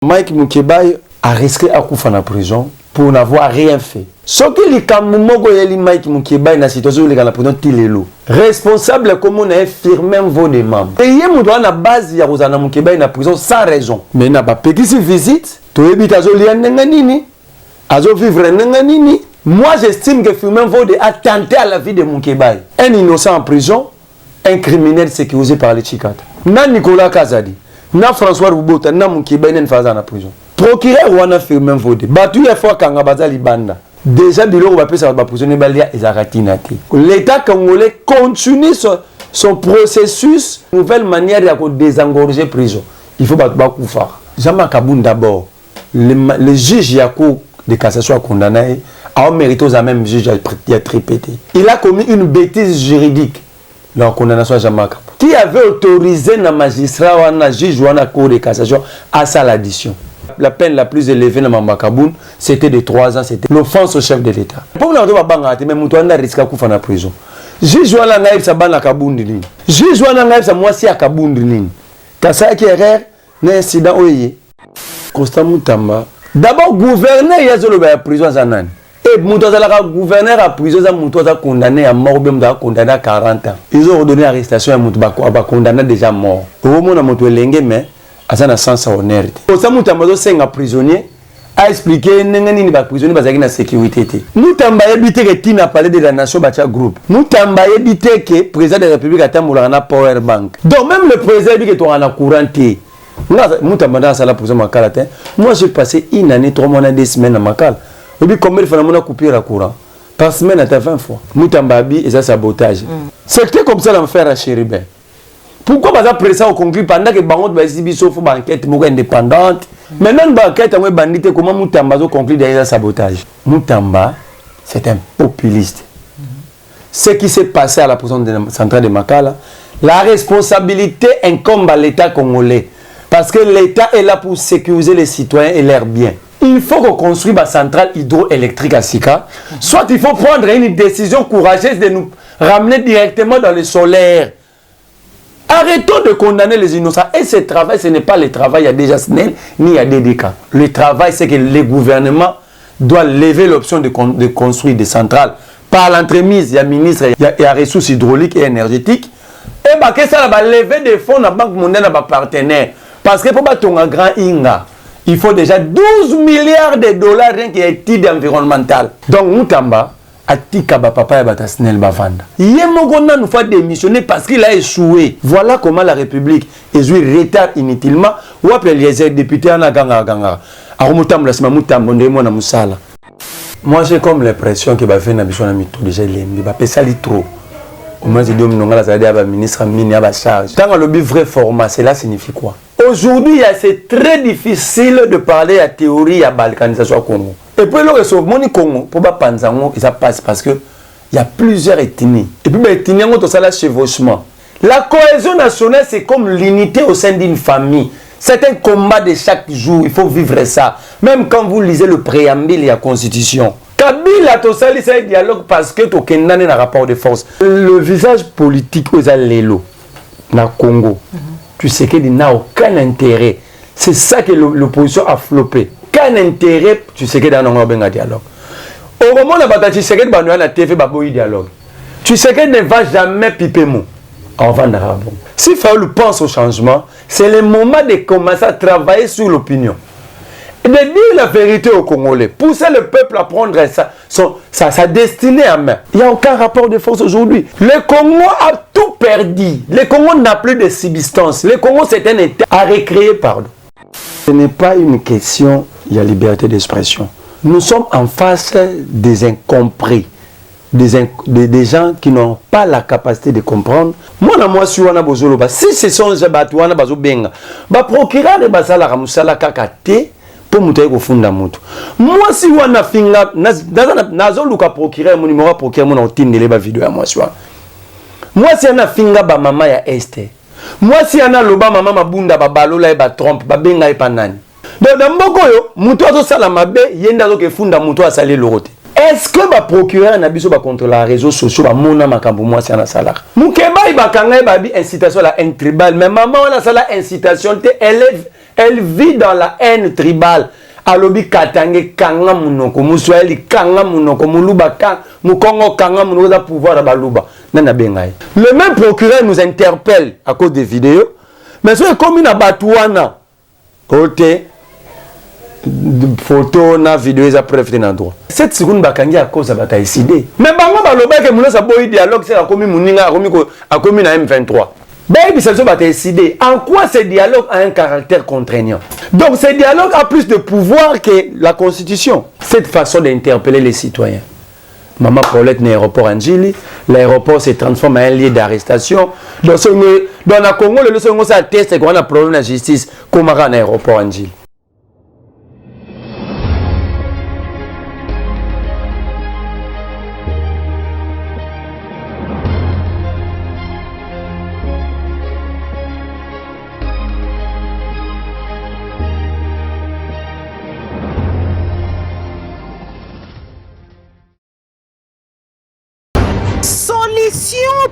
Mike Mukebai a risqué à couper en prison pour n'avoir rien fait. Ce que les Kamumogo et Mike Mukebai na situation où les prison tilelo. Responsable comme on a firmé vos des membres. Et il y a na base ya Rosana Mukebai na prison sans raison. Mais n'a pas payé si visite. Tu habites à Zolian Nenganini. À vivre Nenganini. Moi j'estime que firmé vos des attenter à la vie de Mukebai. Un innocent en prison, un criminel sécurisé par les Chikata. Na Nicolas Kazadi. Na François Roubota, na Mukebai n'a pas en prison. Procureur ou a firmé vos des. Batu ya fois quand Gabaza Libanda. Déjà, Bilo va passer à la prison, l'État congolais continue son processus, nouvelle manière de désengorger la prison. Il faut battre Bakoufa. Jean-Marc Kaboun d'abord, le juge Yakou de cassation a condamné, a mérité aux mêmes juges à répété. Il a commis une bêtise juridique dans la condamnation de Jean-Marc Kaboun. Qui avait autorisé le magistrat ou le juge ou la cour de cassation à sa l'addition. La peine la plus élevée dans Mambakaboun, c'était de 3 ans, c'était l'offense au chef de l'État. Pour nous, on a même un risque à couper en prison. Juge Wana Ngaïb sa ban à Kaboundini. Juge Wana Ngaïb sa moisi à Kaboundini. Kassa qui est un incident oye. Constant Moutamba. D'abord, gouverneur, il y a la prison Zanan. Et Moutazala, gouverneur à prison, Moutazala condamné à mort, même condamné à 40 ans. Ils ont ordonné l'arrestation à Moutbako, condamné déjà mort. Au moment où on a Lengue, mais à sens honneur. Pour ça, Moutamba, c'est un prisonnier. A expliqué que les prisonniers sont en sécurité. Nous avons évité que Tina parlé de la nation Bacha Group. Nous avons évité que le président de la République a un power bank. Donc même le président dit que tu as un courant. Nous avons dans la prison Makala. Moi j'ai passé une année, 3 mois, 2 semaines à Makala. Et puis combien de fois on a coupé le courant? Par semaine, à 20 fois. Nous avons et ça sabotage. C'était comme ça l'enfer à Chéribin. Pourquoi pas après ça on conclut pendant que Bangot va exhiber sauf une enquête indépendante? Maintenant, l'enquête a bandit comment Moutamba a conclu derrière le sabotage. Moutamba, c'est un populiste. Ce qui s'est passé à la prison centrale de Makala, la responsabilité incombe à l'État congolais. Parce que l'État est là pour sécuriser les citoyens et leurs biens. Il faut qu'on construise une centrale hydroélectrique à Sika. Soit il faut prendre une décision courageuse de nous ramener directement dans le solaire. Arrêtons de condamner les innocents. Et ce travail, ce n'est pas le travail à déjà SNEL ni à DDK. Le travail, c'est que le gouvernement doit lever l'option de construire des centrales par l'entremise. Il y a ministre, il y a ressources hydrauliques et énergétiques. Et bah, que ça va lever des fonds dans la Banque mondiale, dans les partenaires. Parce que pour battre un grand Inga, il faut déjà 12 milliards de dollars rien qui est étude environnementale. Donc, Moutamba, Atika papa et batasnel bavanda. Yemogona nous fait démissionner parce qu'il a échoué. Voilà comment la République est retard inutilement. Ou appelle les députés en aganga ganga. Aromutam la sema mutam bonde mo na musala. Moi j'ai comme l'impression que ba fait na biso na mito déjà lembi ba pesa li trop. Au moins c'est dom nonga la sadia ba ministre mini ba charge. Tant le but vrai format, cela signifie quoi? Aujourd'hui, c'est très difficile de parler à théorie à balkanisation au Congo. Et puis, le reste du Congo, pour pas Panzango, ça passe parce qu'il y a plusieurs ethnies. Et puis, les ethnies ont aussi le chevauchement. La cohésion nationale, c'est comme l'unité au sein d'une famille. C'est un combat de chaque jour. Il faut vivre ça. Même quand vous lisez le préambule de la Constitution. Kabila, tout ça, c'est un dialogue parce que tu as un rapport de force. Le visage politique, c'est l'élo. Dans le Congo. Tu sais qu'il n'a aucun intérêt. C'est ça que l'opposition a floppé. Aucun intérêt, tu sais qu'il y a un dialogue. Au moment où tu sais qu'il y a un TV, dialogue. Tu sais qu'il ne va jamais piper mot. On va bon. Si Faoul pense au changement, c'est le moment de commencer à travailler sur l'opinion. Et de dire la vérité aux Congolais. Pousser le peuple à prendre sa destinée en main. Il n'y a aucun rapport de force aujourd'hui. Le Congo a tout perdu. Le Congo n'a plus de subsistance. Le Congo, c'est un État à recréer, pardon. Ce n'est pas une question, il y a liberté d'expression. Nous sommes en face des incompris. Des gens qui n'ont pas la capacité de comprendre. Moi, si on a besoin de si ce sont les gens qui ont besoin de procurer les basala ramusala kakate pour monter au fond de moto. Moi, si on a fini, nazo luka procurer mon numéro procurer mon outil de la vidéo à moi. Moi, si on a fini, ba maman ya este. Moi, si on a loba maman mabunda ba balola ba trompe ba benga e panani. Donc dans Bogoyo, moto azo sala mabe yenda zo ke funda moto a salé l'orote. Est-ce que le procureur n'a pas contre les réseaux sociaux à mon âme à moi c'est un salaire? Moukeba il va quand même incitation à la intribal mais maman on a ça la incitation élève Elle vit dans la haine tribale. Alobi katange kanga munoko muswahili kanga munoko muluba kanga mukongo kanga munoko za pouvoir à baluba. Nana bengai. Le même procureur nous interpelle à cause des vidéos. Mais c'est comme une abatouana. Côté photo na vidéo ils a preuve dans droit. Cette seconde bakangi à cause de la décidé. Mais bango baloba que mouno sa boy dialogue c'est comme muninga comme na M23. Baby ça va décider. En quoi ce dialogue a un caractère contraignant? Donc ce dialogue a plus de pouvoir que la Constitution. Cette façon d'interpeller les citoyens. Maman Paulette n'est aéroport Angili, l'aéroport se transforme en un lieu d'arrestation. Dans le Congo, le Congo s'atteste qu'on a un problème de justice comme un aéroport Angili.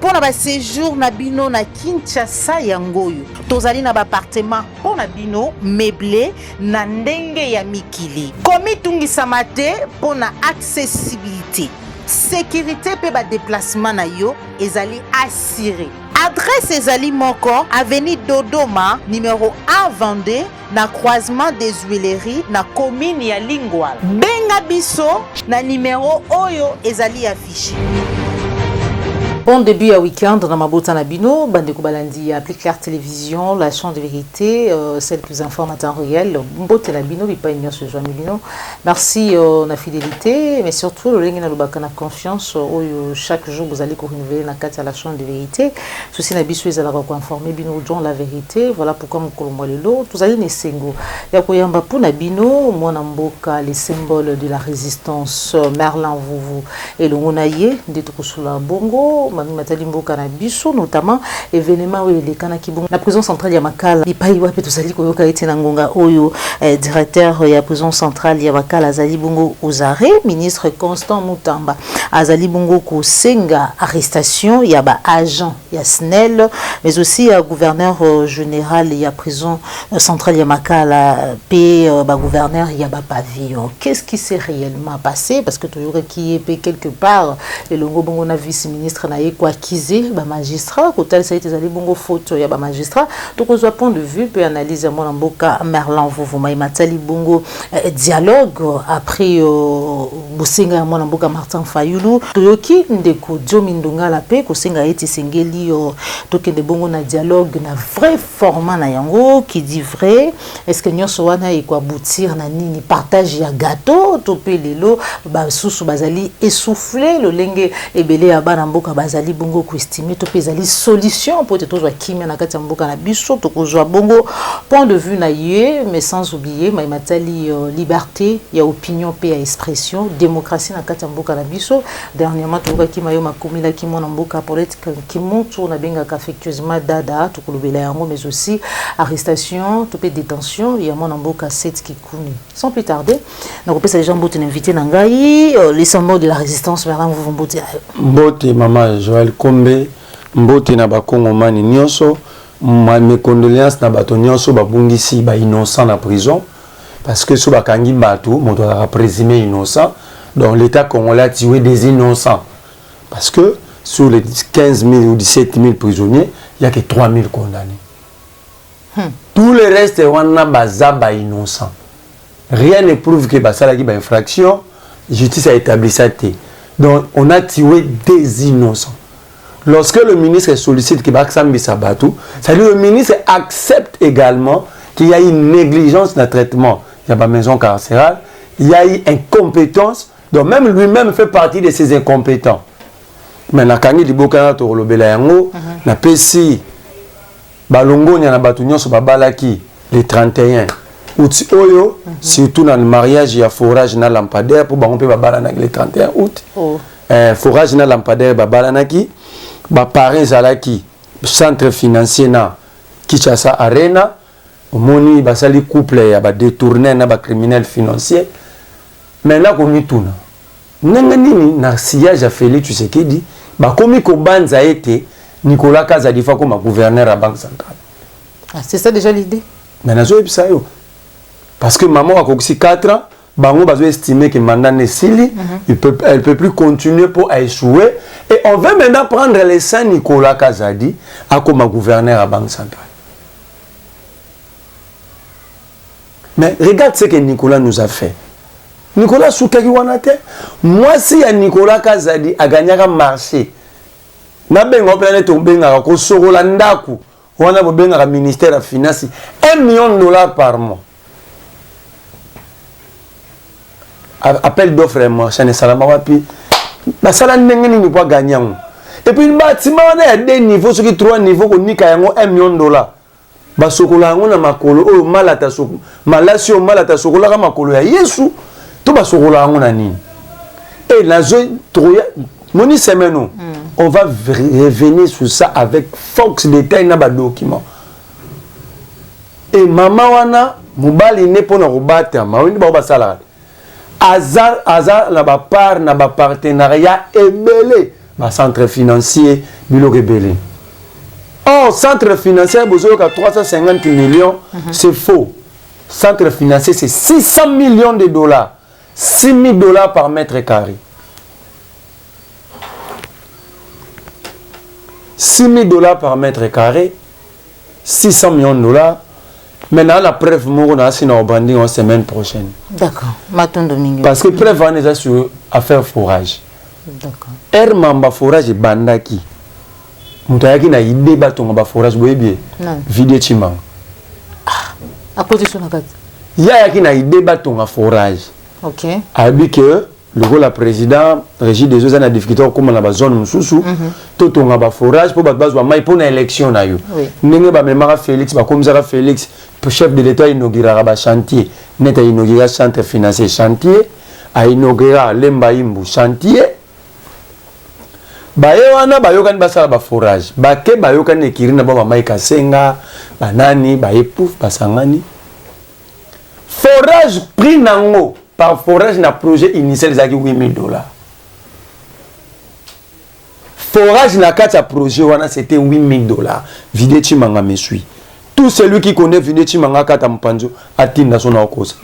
Pour na séjour na bino na Kinshasa yangoyo tozali na appartement pour na bino meublé na ndenge ya mikili komi tungisa te pour na accessibilité sécurité pe ba déplacement na yo ezali assuré. Adresse ezali moko avenue Dodoma numéro 1 Vendée na croisement des Huileries na commune ya Lingwala. Benga biso na numéro oyo ezali affiché. Bon début à week-end dans Mabota Nabino, Bande Kobalandi, appelé Claire Télévision, la chaîne de vérité, celle qui vous informe en temps réel. Mbote Nabino, Bipa Ignan ce jour Milino. Merci la fidélité, mais surtout le lien na la confiance où chaque jour vous allez renouveler la carte à la chaîne de vérité. Ceci Nabiso ils allaient informer Bino John la vérité. Voilà pourquoi nous colombo le lot. Tous allez ne sengo. Ya koyamba pour Nabino, mon amboka les symboles de la résistance Merlin Vouvou et le Monaye de Tokusula Bongo. Matali Mboka na biso notamment événement où les kana kibongo la prison centrale ya Makala bipai wapi tozali koyoka ete na ngonga oyo directeur ya prison centrale ya Makala azali bongo Ozare ministre Constant Mutamba azali bongo ko senga arrestation ya ba agent ya SNEL mais aussi ya gouverneur général ya prison centrale ya Makala p ba gouverneur ya ba pavillon. Qu'est-ce qui s'est réellement passé parce que toyoka qui est quelque part et le bongo na vice ministre na quoi acquisé ba magistrat côté ça a été allé bongo photo ya ba magistrat donc on point de vue peut analyser mon mboka Merlin Vouvou matali bongo dialogue après bosenga mon mboka Martin Fayulu toyoki ndeko Jomindunga la paix ko senga eti sengeli tokende bongo na dialogue na vrai format na yango qui dit vrai est-ce que nyonso wana iko aboutir na nini partage ya gâteau topé lelo ba susu bazali essouffler le lenge ebele ya bana mboka bazali bongo ko estimer to pezali solution pour être toujours kimia na kati mboka na biso to kozwa bongo point de vue na yé mais sans oublier matali liberté ya opinion pe ya expression démocratie na kati mboka na biso dernièrement to ki mayo makomila ki mona mboka politique ki monto na benga affectueusement dada to kolobela yango mais aussi arrestation to pe détention ya mona mboka 7 ki kuni sans plus tarder na kopesa les gens bote invité na ngai les symboles de la résistance vers vous mbote maman Joël Kombe mbote na bakongo mani nyonso mes condoléances na bato nyonso babungisi ba innocent na prison parce que so bakangi bato moto a présumé innocent donc l'état congolais a tué des innocents parce que sur les 15 000 ou 17 000 prisonniers il y a que 3 000 condamnés. Tout le reste wana baza ba innocent. Rien ne prouve que basala ki ba infraction, justice a établi ça. Donc on a tué des innocents. Lorsque le ministre sollicite que Baksambi Sabatou, ça dit le ministre accepte également qu'il y a une négligence dans le traitement. Il y a pas maison carcérale, il y a une incompétence, donc même lui-même fait partie de ces incompétents. Mais na kangi di bokana to lobela yango, na pesi balongo nya na batu nyonso babalaki les 31. Outi oyo, surtout dans le mariage, il y a forage na lampadaire pour bango pe babala na le 31 août. Forage na lampadaire babala na ki ba parrain zalaki centre financier na Kinshasa Arena omoni basali couple ya ba détourner na ba criminel financier mais là komi tuna nanga nini na sillage ya Félix Tshisekedi ba komi ko banza ete Nicolas Kazadifa comme gouverneur à Banque centrale. Ah, c'est ça déjà l'idée. mais nazo ebisa yo parce que maman a aussi 4 ans bango bazo estimer que mandat ne sili elle peut plus continuer pour échouer et on veut maintenant prendre les Saint-Nicolas Kazadi comme gouverneur à Banque centrale. Mais regarde ce que Nicolas nous a fait. Nicolas Soukaki Wanate, moi si ya Nicolas Kazadi a gagné un marché, na benga planète on benga ko sorola ndaku, wana bo benga ministère des finances $1 million par mois. Appel d'offres et marché ne salama wapi. La salle ndenge ni pas gagnant. Et puis le bâtiment on a des niveaux, ceux qui 3 niveaux ko nika yango $1 million. Ba sokola yango na makolo o malata soko. Malasio malata sokola ka makolo ya Yesu. To ba sokola yango na nini. Et la zone moni semaine on va revenir sur ça avec force détail na ba document. Et maman wana mobali ne pona robata mawindi ba basala. Azar na ba part na ba partenariat ebele ba centre financier bilo rebelle. Oh, centre financier besoin de 350 millions, c'est faux. Centre financier c'est 600 millions de dollars, $6,000 par mètre carré. $6,000 par mètre carré, 600 millions de dollars. Maintenant, la preuve, on a signé au branding en semaine prochaine. D'accord. Maton Domingue. Parce que preuve, on est sur affaire forage. D'accord. Mamba forage et bandaki. Moutayaki na idée baton ba forage boye bien. Vide chimang. À côté de son agat. Yaki na idée baton forage. OK. Abi que le rôle la président régit des autres difficulté comme na ba zone mususu to tonga ba forage pour bazwa mai pour na élection na yo. Ndenge ba memara Félix ba comme ça Félix chef de l'état inaugurera ba chantier neta inaugurera centre financier chantier a inaugurera Lemba Imbu chantier baye wana bayokani basala ba forage bake bayokani ekirina ba mai kasenga banani baye pouf basangani forage prix nango par forage na projet initial zaki $8,000. Forage na kata projet wana c'était $8,000. Vide chimanga me suit. Tout celui qui connaît Vide chimanga kata mpanzo atinda son cause.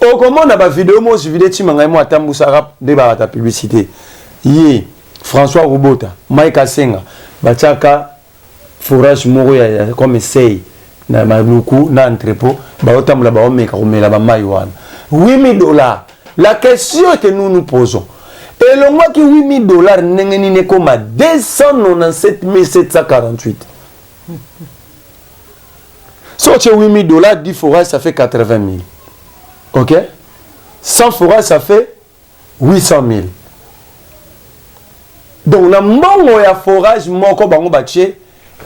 Au comment na ba vidéo mo Vide chimanga mo atambusaka de ba ta publicité. Yé François Robota, Mike Asenga, Bachaka forage moro ya comme essaye na maluku na entrepôt ba otamula ba omeka komela ba mai wana. $8,000. La question que nous nous posons, et le mois qui $8,000 n'est comme à 297 748. Si tu as $8,000, 10 forages, ça fait 80 000. Ok? 100 forages, ça fait 800 000. Donc, la mongo ya forage, moko bango bache,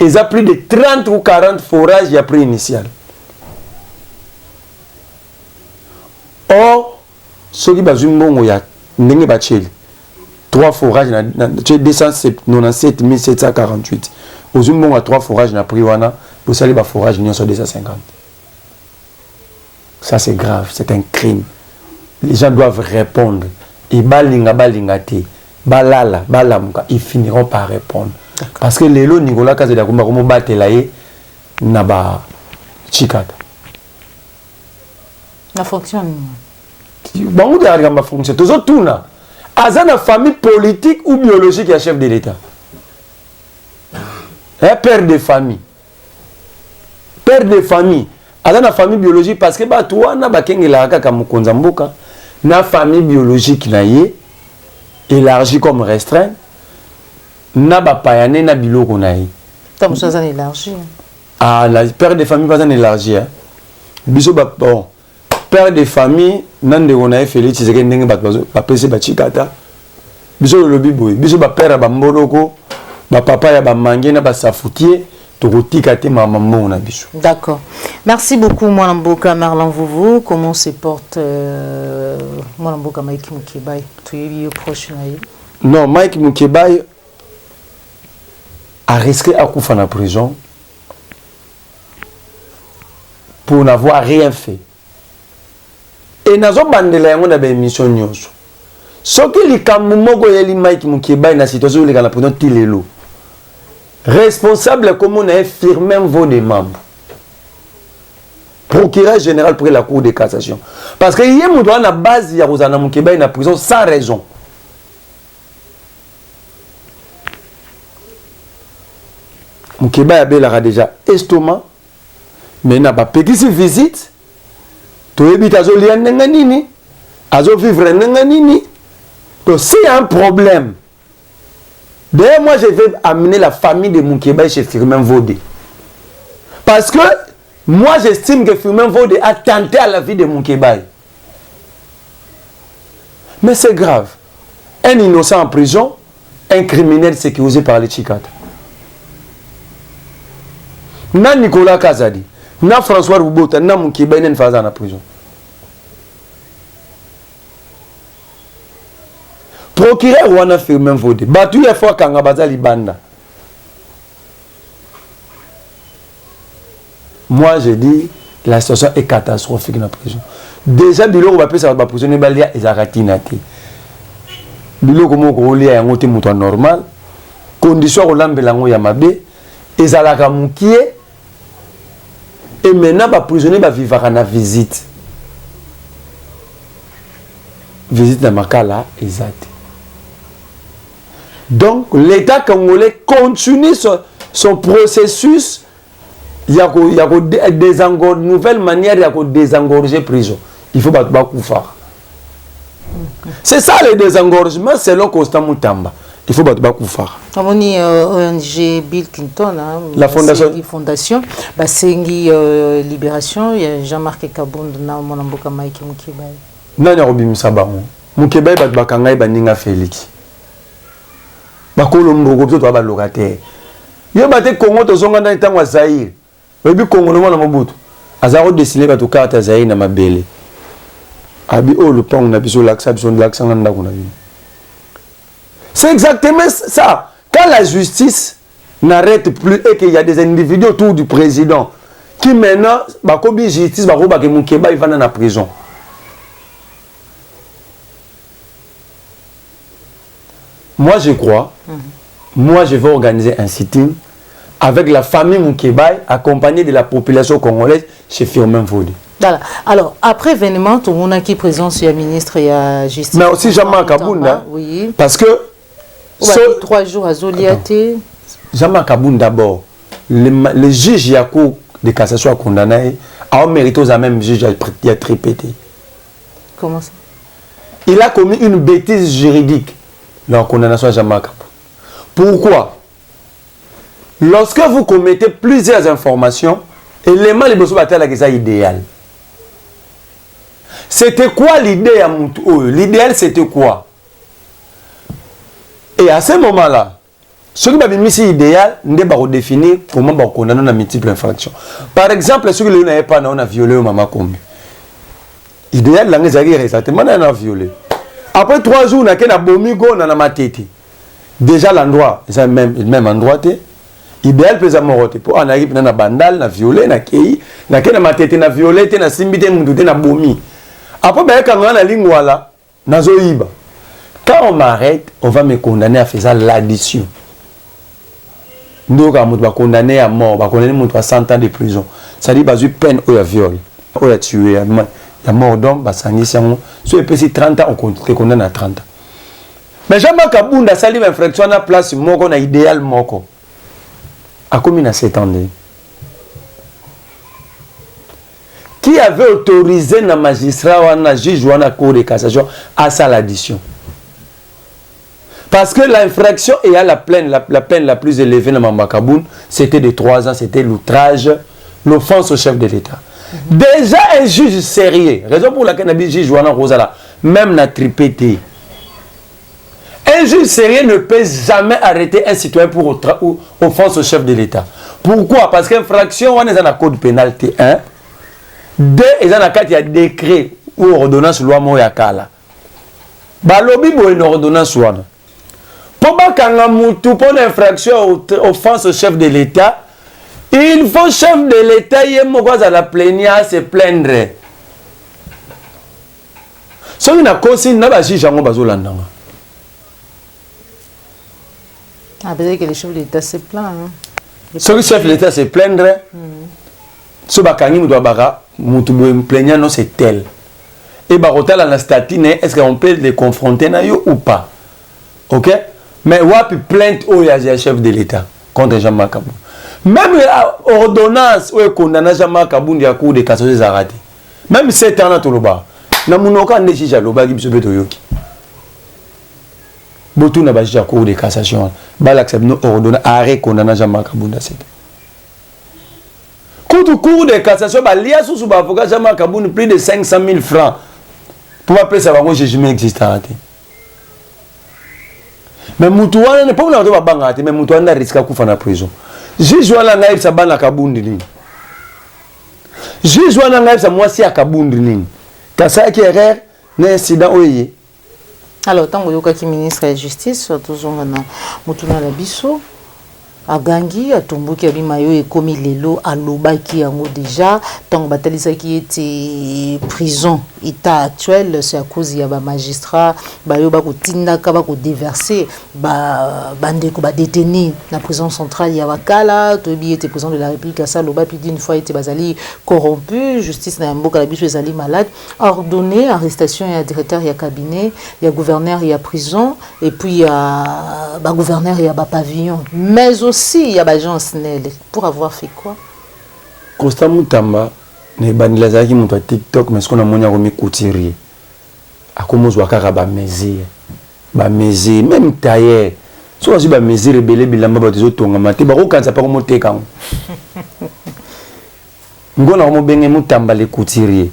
ils ont plus de 30 ou 40 forages, il y a prix initial. Or, ceux qui ont mongo ya ndenge bache, 3 forages, 297 748. Aux mongo à 3 forages, na prix wana, vous savez, les forages, ils sont 250. Ça, c'est grave, c'est un crime. Les gens doivent répondre. Et balingate. Balala, balamuka, ils finiront par répondre. Parce que les lots, Nicolas Kazeda, comme batelaye, naba chikata. La fonction. Bon, on a ma fonction. Tous autres, tout na. Azan a famille politique ou biologique et chef de l'État. Un père de famille. Père de famille. Azan a famille biologique parce que bah toi na bakenge la kaka mukonza mboka na famille biologique na ye. Élargi comme restreint, n'a pas payane na biloko naï. Comme ça, ça élargi. Ah, la père de famille pas en élargi. Biso bon, père de famille, nan de on a Félix, c'est que n'engue ba pese ba chikata. Biso le biboy, biso ba père ba mboloko, ba papa ya ba mangé na ba safoutier. D'accord. Merci beaucoup, Mwanamboka Marlon Vouvou. Comment se porte Mwanamboka Mike Mukebai? Tu es proche? Non, Mike Mukebai a risqué à couper en prison pour n'avoir rien fait. Et nous avons bandé une émission. Ce qui est le Mike Mukebai na situation où la prison Tilelo. Responsable comme on a firmé vos des membres. procureur général pour la cour de cassation. Parce que hier, nous avons la base, il y a Rosana Moukeba en prison sans raison. Moukeba a déjà estomac, mais n'a pas petit visite. Tu habites à Zolian Nenganini, à vivre Nenganini. Donc, s'il y a un problème, d'ailleurs, moi, je vais amener la famille de Moukeba chez Firmin Vodé. Parce que moi, j'estime que Firmin Vodé a tenté à la vie de Moukeba. Mais c'est grave. Un innocent en prison, un criminel sécurisé par les Tchikata. Na Nicolas Kazadi, na François Roubota, na Moukeba, il y a une phase en prison. Procureur Wana Firmin Vodé, battu les fois quand Ngabaza Libanda. Moi, je dis, la situation est catastrophique dans la prison. Déjà, Bilo va passer à la prison, il y a des aratinati. Bilo comme on lit un autre mouton normal, condition au lambe lango yamabe, ils allaient à Moukié, et maintenant, les prisonniers vont vivre à la visite. Visite dans ma cas là, exact. Donc, l'État congolais continue son processus. Il y a des nouvelles manières de désengorger la prison. Il faut pas faire. C'est ça le désengorgement selon Constant Moutamba. Il faut pas faire. Comme on dit ONG Bill Clinton, la fondation, Basengi Libération, il y a Jean-Marc Kabound, Monamboka Mike Moukeba. Non, il y a Robin Sabaron. Moukeba est Bakanga et Baninga Félix. Bakolo Mbogo, tu as locataire. Il y a des Congo, tu as un temps à Zahir. Et puis Congo, tu as un Mobutu. Azaro dessiné à carte à Zahir na Mabele. Abi oh le pont, on a besoin de l'accent, c'est exactement ça. Quand la justice n'arrête plus et qu'il y a des individus autour du président qui maintenant, comme justice, il va dans la prison. Moi, je crois, moi, je vais organiser un sitting avec la famille Moukeba, accompagnée de la population congolaise chez Firmin Vodé. Alors, après l'événement, tout le monde a qui présent sur le ministre et la justice. Mais aussi Jean-Marc Kabounda. Oui. Parce que. 3 jours à Zoliaté. Jean-Marc Kabounda d'abord. Le juge de la Cour de cassation a condamné, a mérité aux même juge à tripété. Comment ça? Il a commis une bêtise juridique dans la condamnation de Jean-Marc Kabounda. Pourquoi? Lorsque vous commettez plusieurs informations, l'élément de besoin de idéal. C'était quoi l'idée à Moutou? L'idéal c'était quoi? Et à ce moment-là, ce qui m'a mis ici idéal, nous devons définir comment on condamne à multiples infractions. Par exemple, ceux qui n'avaient pas violé au maman commis. Idéal, là, nous avons exactement violé. Après 3 jours, nous avons bomigo dans ma tête. Déjà l'endroit, c'est le même endroit. Idéal peut être moroté. Pour en arriver dans la bandale, na violé, na kei, na kei na ma tête, na violé, na simbité, na bomi. Après, quand on a la ligne, voilà, na zoïba. Quand on m'arrête, on va me condamner à faire l'addition. Donc, on va condamner à mort, on va condamner à 100 ans de prison. Ça dit, qu'il y a peine ou il viol, ou il tué, il y a mort d'homme, si on peut 30 ans, on te condamne à 30 ans. Mais Jean-Marc Kabounda, ça dit, l'infraction à place, on a idéal, moko. À combien de 7 ans? Qui avait autorisé le magistrat ou le juge ou la cour de cassation à ça l'addition? Parce que l'infraction et la peine la plus élevée dans Mambakaboun, c'était de 3 ans, c'était l'outrage, l'offense au chef de l'État. Déjà un juge sérieux, raison pour laquelle le juge Joana Rosala, même n'a tripété. Un juge sérieux ne peut jamais arrêter un citoyen pour offense au chef de l'État. Pourquoi? Parce qu'infraction, on est dans le code pénal T1. 2, il y a un décret ou ordonnance loi Moyakala. Balobi bo une ordonnance loi. Pour une infraction offense au chef de l'État, il faut chef de l'État y à la plénière se plaindre. Ce qui n'a consigne n'a pas juge en bazolanda. Ah, peut-être que le chef de l'État se plaint. Ce que le chef de l'État se plaindre, ce bakani doit bara Moutouboum plaignant, non, c'est tel. Et Barotal à la statine, est-ce qu'on peut les confronter ou pas? Ok? Mais wapi plainte au chef de l'État contre Jean-Marc Kabound. Même l'ordonnance où est condamné Jean-Marc Kabound il y a cours de cassation des arrêtés. Même 7 ans à Toloba. Na munoka ndeshi jaloba qui biso yoki. Botou na baji cours de cassation. Ba l'accepte no ordonnance arrêt condamné Jean-Marc Kabound c'est. Cours de cassation ba lia sous ba avocat Jean-Marc Kabound plus de 500 000 francs. Pour appeler ça va jugement existe arrêté. Mais Moutouana n'est pas un bangate, mais Moutouana risque à couper en prison. J'ai joué à la naïf, ça ban la Kaboundini. J'ai joué à la naïf, ça moi aussi à Kaboundini. Quand ça qui est rare, un incident où alors, tant que le ministre de la Justice, toujours Moutouana Labisso, à Gangi, à Tomboki, à Bimayo, et comme il est là, à Lobaki, déjà, tant que qui était prison, état actuel, c'est à cause il y a des magistrats, bayo bako tindaka bako déversé, bandeko ba détenu la prison centrale il y a wakala, Tobi était président de la République à ça, Loba puis d'une fois était bazali corrompu, justice na mboka la biso ezali malade, ordonné arrestation et directeur il y a cabinet, il y a gouverneur il y a prison et puis il y a gouverneur il y a pavillon, mais aussi il y a agence Nel pour avoir fait quoi? Constant Moutamba ne bandila qui monte TikTok mais ce qu'on a monia remis couturier a commencé à faire ba mesure même tailleur soit si ba mesure belé bilamba ba des autres ngama ba ko kanza pa ko moteka ngona mo benge Moutamba les couturier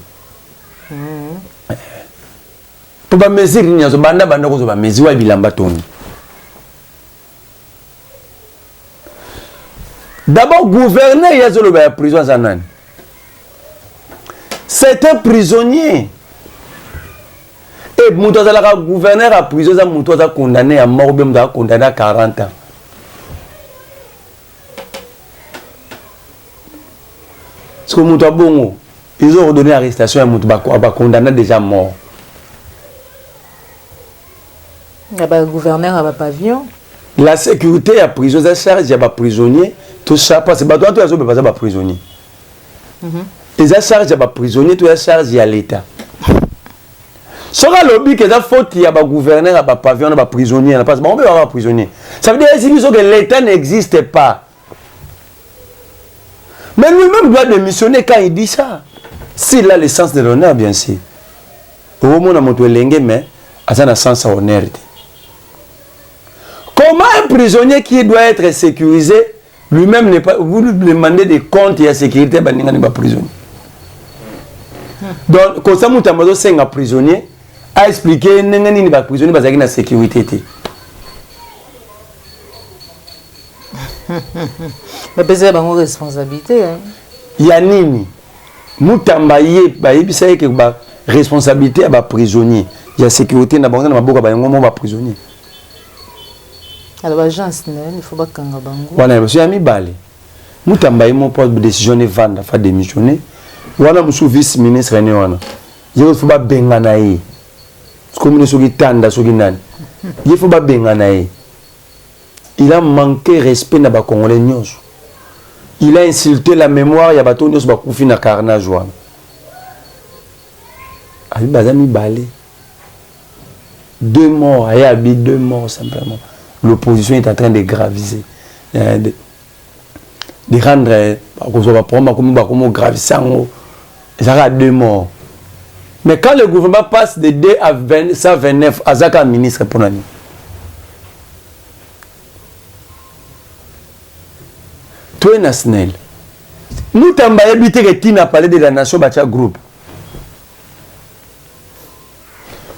to ba mesure ni azo banda ko zo ba mesure wa bilamba toni. D'abord, gouverneur, il y a la prison à Zanan. C'est un prisonnier. Et Moutouazala, gouverneur à prison, Moutouazala condamné à mort, condamné à 40 ans. Parce que Moutouabongo, ils ont ordonné l'arrestation à Moutouabako, condamné déjà à mort. Il y a un gouverneur à pavillon. La sécurité à prison, ça charge, il y a des prisonniers. Tout ça, parce que toi, tu as des prisonniers. Et ça charge, il y a des prisonniers, tout ça charge, il y a l'État. Si on a lobby que ça faute, il y a des gouverneurs, il y a des pavillons, il y a des prisonniers, on peut avoir des prisonniers. Ça veut dire que l'État n'existe pas. Mais lui-même doit démissionner quand il dit ça. S'il a le sens de l'honneur, bien sûr. Au moins, on a montré l'engue, mais ça a un sens à honneur. Comment un prisonnier qui doit être sécurisé, lui-même n'est pas, vous lui demandez des comptes et la sécurité, il n'est pas prisonnier. Donc, quand ça Moutamba c'est un prisonnier, a expliqué qu'il n'est pas prisonnier parce qu'il y a la sécurité. Mais c'est une responsabilité. Il y a Nini. Moutamba y c'est que la responsabilité est prisonnier. Il y a la sécurité, il y a la prisonnier. Alors, l'agence, il ne faut pas qu'on ait voilà, monsieur Ami Balé. Moutamba y mon poste de décision de vendre, de démissionner. Voilà, monsieur vice-ministre, il ne faut pas benganaï. Comme nous sommes tanda, il ne faut pas benganaï. Il a manqué respect à Congolais. Il a insulté la mémoire, il y a bateau nous bakoufi na carnage. Abi bazami Balé. 2 morts, il y a 2 morts simplement. L'opposition est en train de graviser, de rendre comme graviser, ça a 2 morts. Mais quand le gouvernement passe de 2 à 129, à Zaka ministre pour l'année. Toi, National, nous t'avons habité que tu n'as parlé de la nation Bacha Group.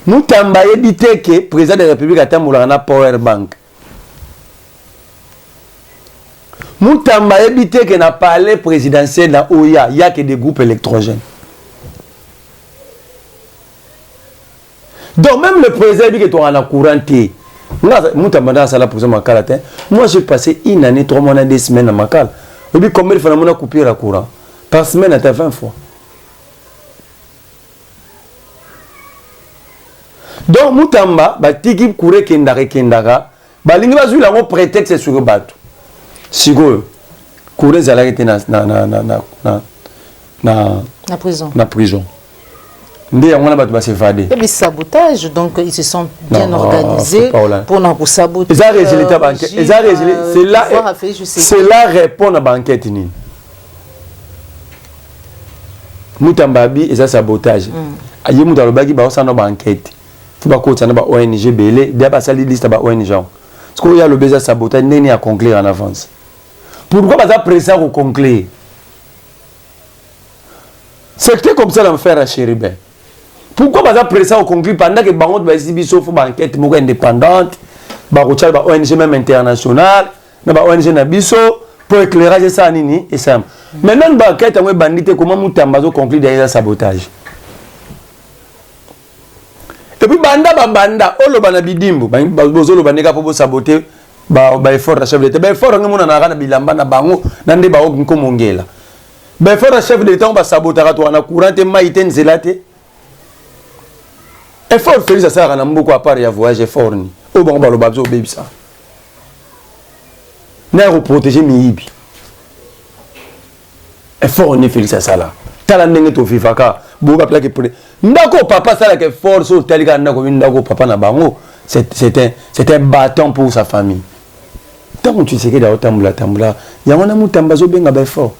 Nous t'avons habité que le président de la République a été Power Bank. Nous avons évité que n'a parlé présidentiel dans OIA, il n'y a que des groupes électrogènes. Donc même le président dit que tu as un courant. Moi j'ai passé 1 année, 3 mois, 2 semaines à Makal. Et puis combien il faut couper le courant? Par semaine, à 20 fois. Donc Moutamba, Tiki Kouré Kendara, Balingi va jouer un prétexte sur le bateau. Si vous courez à l'arrêté na prison. Na prison. Ndé on a battu se fader. Et sabotage, donc ils se sont bien organisés pour nous saboter. C'est là répondre à banquette ni. Mutambabi et ça sabotage. Ayi mutalobaki ba osana banquette. Faut pas ko tsana ba ONG belé, dia ba sali liste ba ONG. Parce qu'il y a le besoin sabotage n'est à conclure en avance. Pourquoi pas ça pressé au conclure? C'était comme ça l'enfer à Chéribin. Pourquoi pas ça pressé au conclure pendant que bango ba sibi sauf banquette moko indépendante, ba ko tchal ba ONG même internationale, na ba ONG na biso pour éclairage ça nini et ça. Maintenant banquette on bandité comment Mutamba zo conclure derrière sabotage. Et puis banda oloba na bidimbu bozolo baneka po saboter ba effort de chef de l'État ba effort ngomona na kana bilamba na bango na nde ba oginko mongela ba effort de chef de l'État ba sabotaka to na courant te maïten zelate effort Félix ça na mboko à part ya voyage effort ni o bango ba lo babzo baby ça na protéger miyibi effort ni Félix ça là tala ndenge to fifaka boka plaque près ndako papa ça là que force au tel gars ndako papa na bango c'est un bâton pour sa famille. Tant que tu sais que dans tambula il y a un Mutamba zo benga ba fort.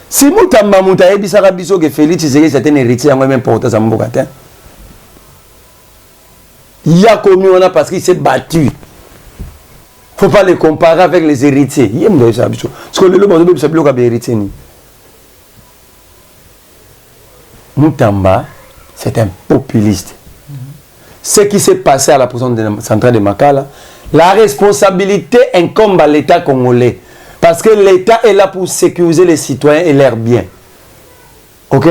Si Mutamba mutaye bisaka biso que Félix Tshisekedi c'est un héritier en même porter sa mboka. Il y a commis on a parce qu'il s'est battu. Faut pas les comparer avec les héritiers. Il y a me ça biso. Parce que le monde ça bloque héritier ni. Mutamba c'est un populiste. Ce qui s'est passé à la prison centrale de Makala, la responsabilité incombe à l'État congolais. Parce que l'État est là pour sécuriser les citoyens et leurs biens. Ok?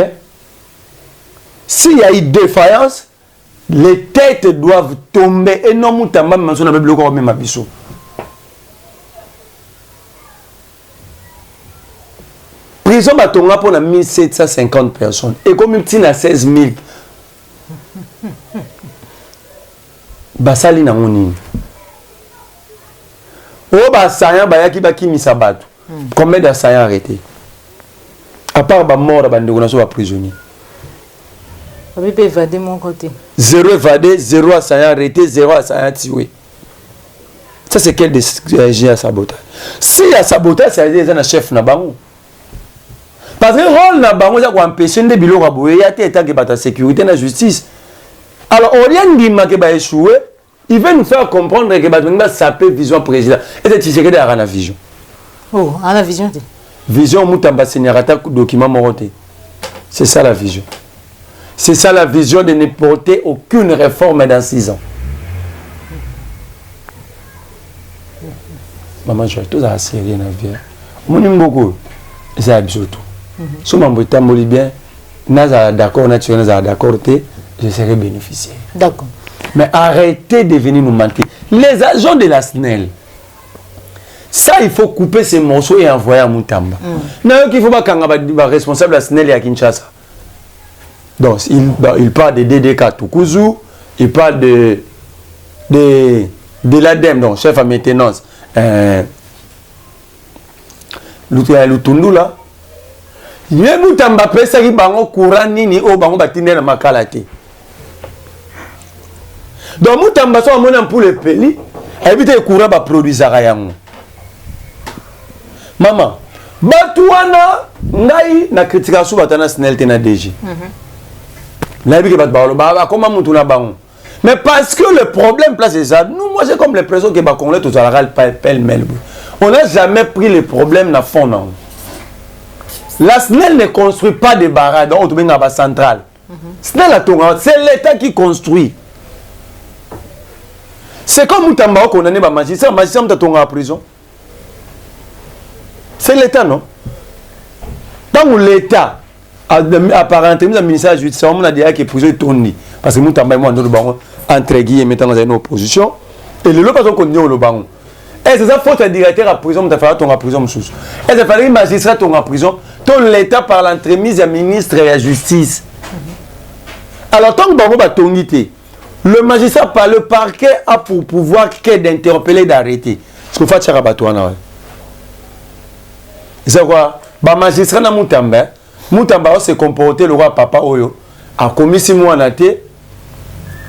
S'il y a eu défaillance, les têtes doivent tomber. Et non, Mutamba, mais on a bloqué même Abisso. Prison Batonga pour 1750 personnes. Et comme il a 16 000. Basali na ngoni. O basaya bayaki baki misabatu. Combien d'assaillants arrêtés? À part ba mort ba ndeko na so ba prisonnier. Abi pe évadé mon côté. 0 évadé, 0 assaillant arrêté, 0 assaillant tué. Ça c'est quel des à sabotage. Si il y a sabotage, c'est un chef na bango. Parce que rôle na bango ça ko empêcher de biloko boye ya tête que bata sécurité na justice. Alors, au lieu de dire qu'il échoué, il veut nous faire comprendre que il s'appelle vision président. Et c'est Tshisekedi à la vision. Oh, à la vision. Vision Mutamba Senyarata document moroté. C'est ça la vision. C'est ça la vision de ne porter aucune réforme dans 6 ans. Maman, je vais tout à série na vie. Mon beaucoup, c'est absolu. Si je suis bien, d'accord, d'accord, je serai bénéficiaire. D'accord. Mais arrêtez de venir nous mentir. Les agents de la SNEL, ça il faut couper ces morceaux et envoyer à Mutamba. Non, il faut pas qu'on responsable de la SNEL et à Kinshasa. Donc il parle de DDK Tukuzu, il parle de l'ADEME, donc chef à maintenance. Lutundu là. Il y a Mutamba pesa qui bango courant nini o bango batinde na makalate. Donc Mutamba so amona pour le peli, habite courant ba produisera yango. Maman, batuana ngai na critique sou batana SNEL tena DG. Na bi ke bat ba comment mutuna bango. Mais parce que le problème place c'est ça, nous moi c'est comme l'impression que ba Congolais tout à pêle-mêle. On n'a jamais pris le problème na fond non. La SNEL ne construit pas de barrages dans la centrale. SNEL c'est l'État qui construit. C'est comme Mutamba qu'on a un magistrat, magistrat en prison. C'est l'État, non? Dans l'État, apparentement, le ministère de la Justice, on a dit que prison est tournée. Parce que Mutamba est entre guillemets dans une opposition. Et le lot, parce qu'on est au banc. Et c'est ça, faut être directeur à prison, tu as fait en prison. Et c'est fallait magistrat en prison. Tout l'État par l'entremise du ministre de la Justice. Alors, tant que Bango va tongiter, le magistrat par le parquet a pour pouvoir d'interpeller, d'arrêter. Ce qu'on fait, c'est rabattre. C'est quoi? ba magistrat na Mutamba se comporter le roi papa oyo a commis 6 mois na té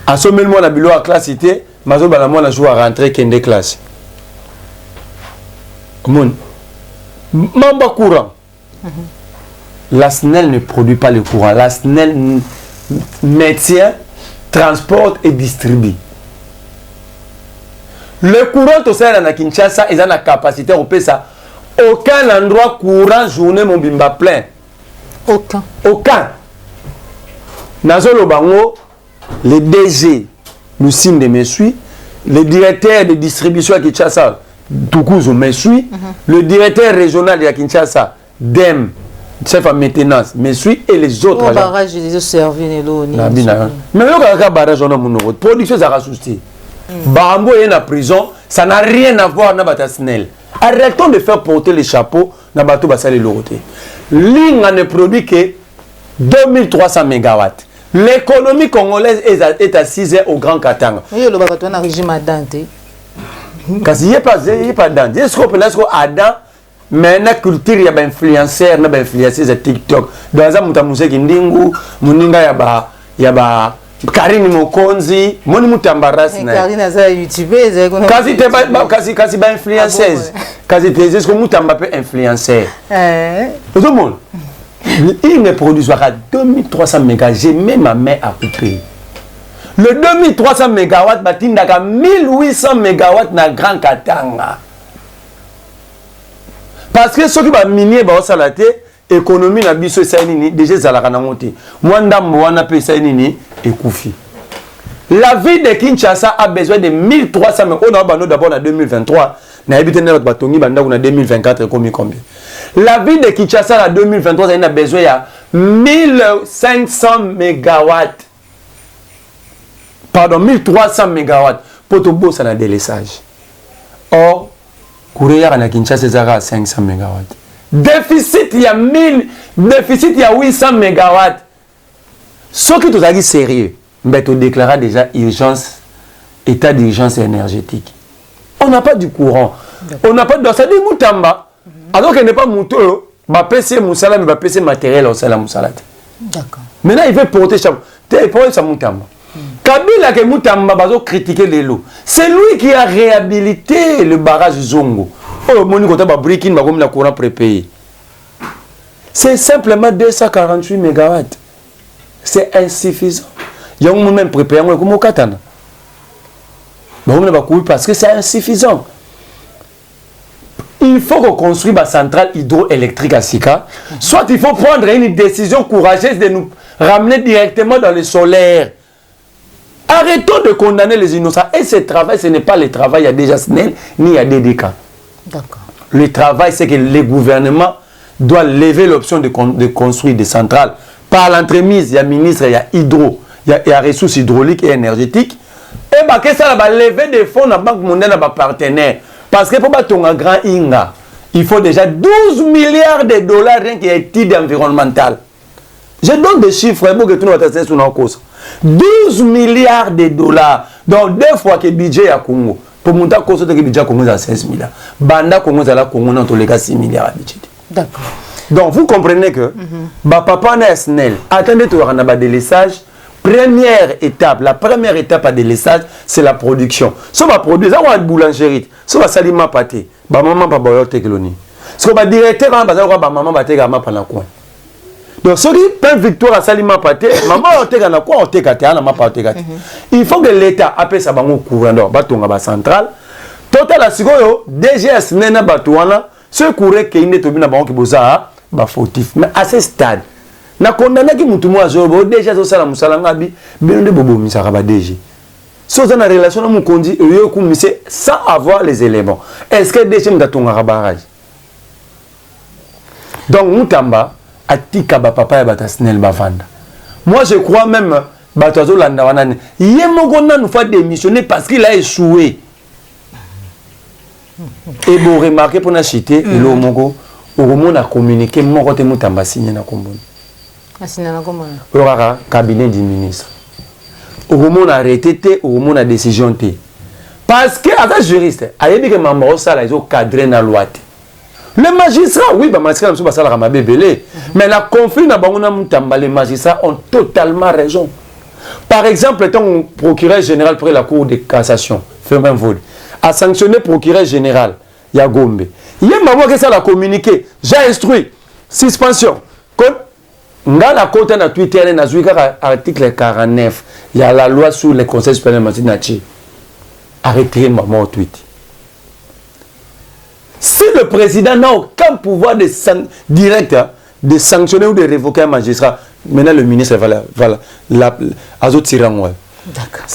a sommé le mois na bilo à classeité mazo bala moi na jour à rentrer kende classe mon mamba courant. La SNEL ne produit pas le courant. La SNEL maintient, transporte et distribue. Le courant, tout ça, dans Kinshasa, ils ont la capacité, on peut ça. Aucun endroit courant, journée, mon bimba plein. Aucun. Nazolo Bango, le DG, Lucine de Messuie, le directeur de distribution à Kinshasa, Toukouzou Messuie, le directeur régional de Kinshasa, DEM, chef à maintenance, Messuie et les autres. Le barrage des servi mais le barrage, on a mon nom. Production, ça a souci. Bambo est en prison, ça n'a rien à voir avec la SNEL. Arrêtons de faire porter les chapeaux dans le bateau Bassali Loroté. L'ING ne produit que 2300 MW. L'économie congolaise est assise au Grand Katanga. Oui, le bateau a un régime à Dante. Parce qu'il n'y a pas Dante. Est-ce qu'on peut dire Adam, mais la culture, il y a des influenceurs, des influenceurs de TikTok. Dans la musique, il y a Karine Mokonzi, Moni Mutambaras. Karine a YouTubeuse. Kasi ba influenceuse. Kasi te est-ce que Mutamba peut influencer. Tout le monde. Il ne produit pas 2300 mégas. J'ai mis ma main à couper. Le 2300 MW batindaka 1800 MW na Grand Katanga. Parce que ceux qui va minier ba salate économie na biso sainini déjà zalaka na monter. Mwanda mwana pe sainini ekufi. La ville de Kinshasa a besoin de 1300 on a d'abord en 2023 na habité na batongi banda na 2024 combien. La ville de Kinshasa en 2023 a besoin de 1500 MW. Pardon, 1300 MW pour tout beau ça na délaissage. Or, Kouréa à Kinshasa c'est à 500 MW. Déficit il y a 800 MW. Ce qui tout est sérieux, mais tu déclares déjà urgence, état d'urgence énergétique. On n'a pas du courant. On n'a pas de ça dit Mutamba. Alors qu'il n'est pas Mouto, ma PC Moussala, mais ma PC matériel au Salam Moussala. D'accord. Maintenant il veut porter ça. Tu pour ça Mutamba. Kabila que Mutamba bazo critiquer les lots. C'est lui qui a réhabilité le barrage Zongo. Oh, mon côté ba breaking ba comme la courant prépayé. C'est simplement 248 MW. C'est insuffisant. Il y a un même préparé comme Katana. Parce que c'est insuffisant. Il faut qu'on construise une centrale hydroélectrique à Sika. Soit il faut prendre une décision courageuse de nous ramener directement dans le solaire. Arrêtons de condamner les innocents. Et ce travail, ce n'est pas le travail, il y a déjà SNEL, ni il y a DDK. D'accord. Le travail, c'est que le gouvernement doit lever l'option de construire des centrales. Par l'entremise, il y a ministre, il y a hydro, il y a ressources hydrauliques et énergétiques. Et bah, que ça va lever des fonds dans la Banque mondiale, dans partenaire. Parce que pour battre un grand Inga, il faut déjà 12 milliards de dollars rien qui est étude environnementale. Je donne des chiffres pour que tout le monde ait sur nos causes. 12 milliards de dollars. Donc, 2 fois que le budget à Congo. Pour monter à cause de budget à Congo, c'est 16 milliards. Banda Congo, c'est la Congo, dans tous les cas, 6 milliards de budget. D'accord. Donc, vous comprenez que, papa n'a SNEL. Attendez, tu auras un délaissage. Première étape, la première étape à délaissage, c'est la production. Si on va produire, ça va être boulangerie. Si on va salir pâté, maman va boire technologie. Si on va directeur, maman va te gama pendant quoi. Donc, si on a victoire à Salima Pate, maman va te gana quoi, on te gâte, il faut que l'État appelle ça au courant d'or, batonga central. Total à Sigoyo, DGS nena batouana, ce courant qui est tombé dans banque boza, ba fautif. Mais à ce stade, na condamné qui mutumo azobo, déjà zo sala musala ngabi, bende bobo misaka ba DG. Si on a une relation avec mon condi, sans avoir les éléments, est-ce que DG mdatonga barrage? Donc, Mutamba, atika ba papa ya bata SNEL bavanda. Moi je crois même batazo landa wanane. Yemogona nous fait démissionner parce qu'il a échoué. Et bon remarquer pour na chité et le mongo au moment a communiqué mon côté Mutamba signé na komboni. A signé na komboni. Le cabinet du ministre. Au moment a arrêté au moment a décision té. Parce que à juriste, a dit que maman ça là ils ont cadré na loi. Les magistrats, oui, les magistrats ne sont pas ça la bébélé. Mais la conflit dans les magistrats ont totalement raison. Par exemple, ton procureur général près la Cour de cassation, Firmin Vod, a sanctionné le procureur général, Yagombe. Il y a maman qui ça l'a communiqué. J'ai instruit. Suspension. Dans la côte de Twitter, il y a l'article 49. Il y a la loi sur les conseils supérieurs de Nachi. Arrêtez maman au tweet. Si le président n'a aucun pouvoir direct de sanctionner ou de révoquer un magistrat, maintenant le ministre va D'accord.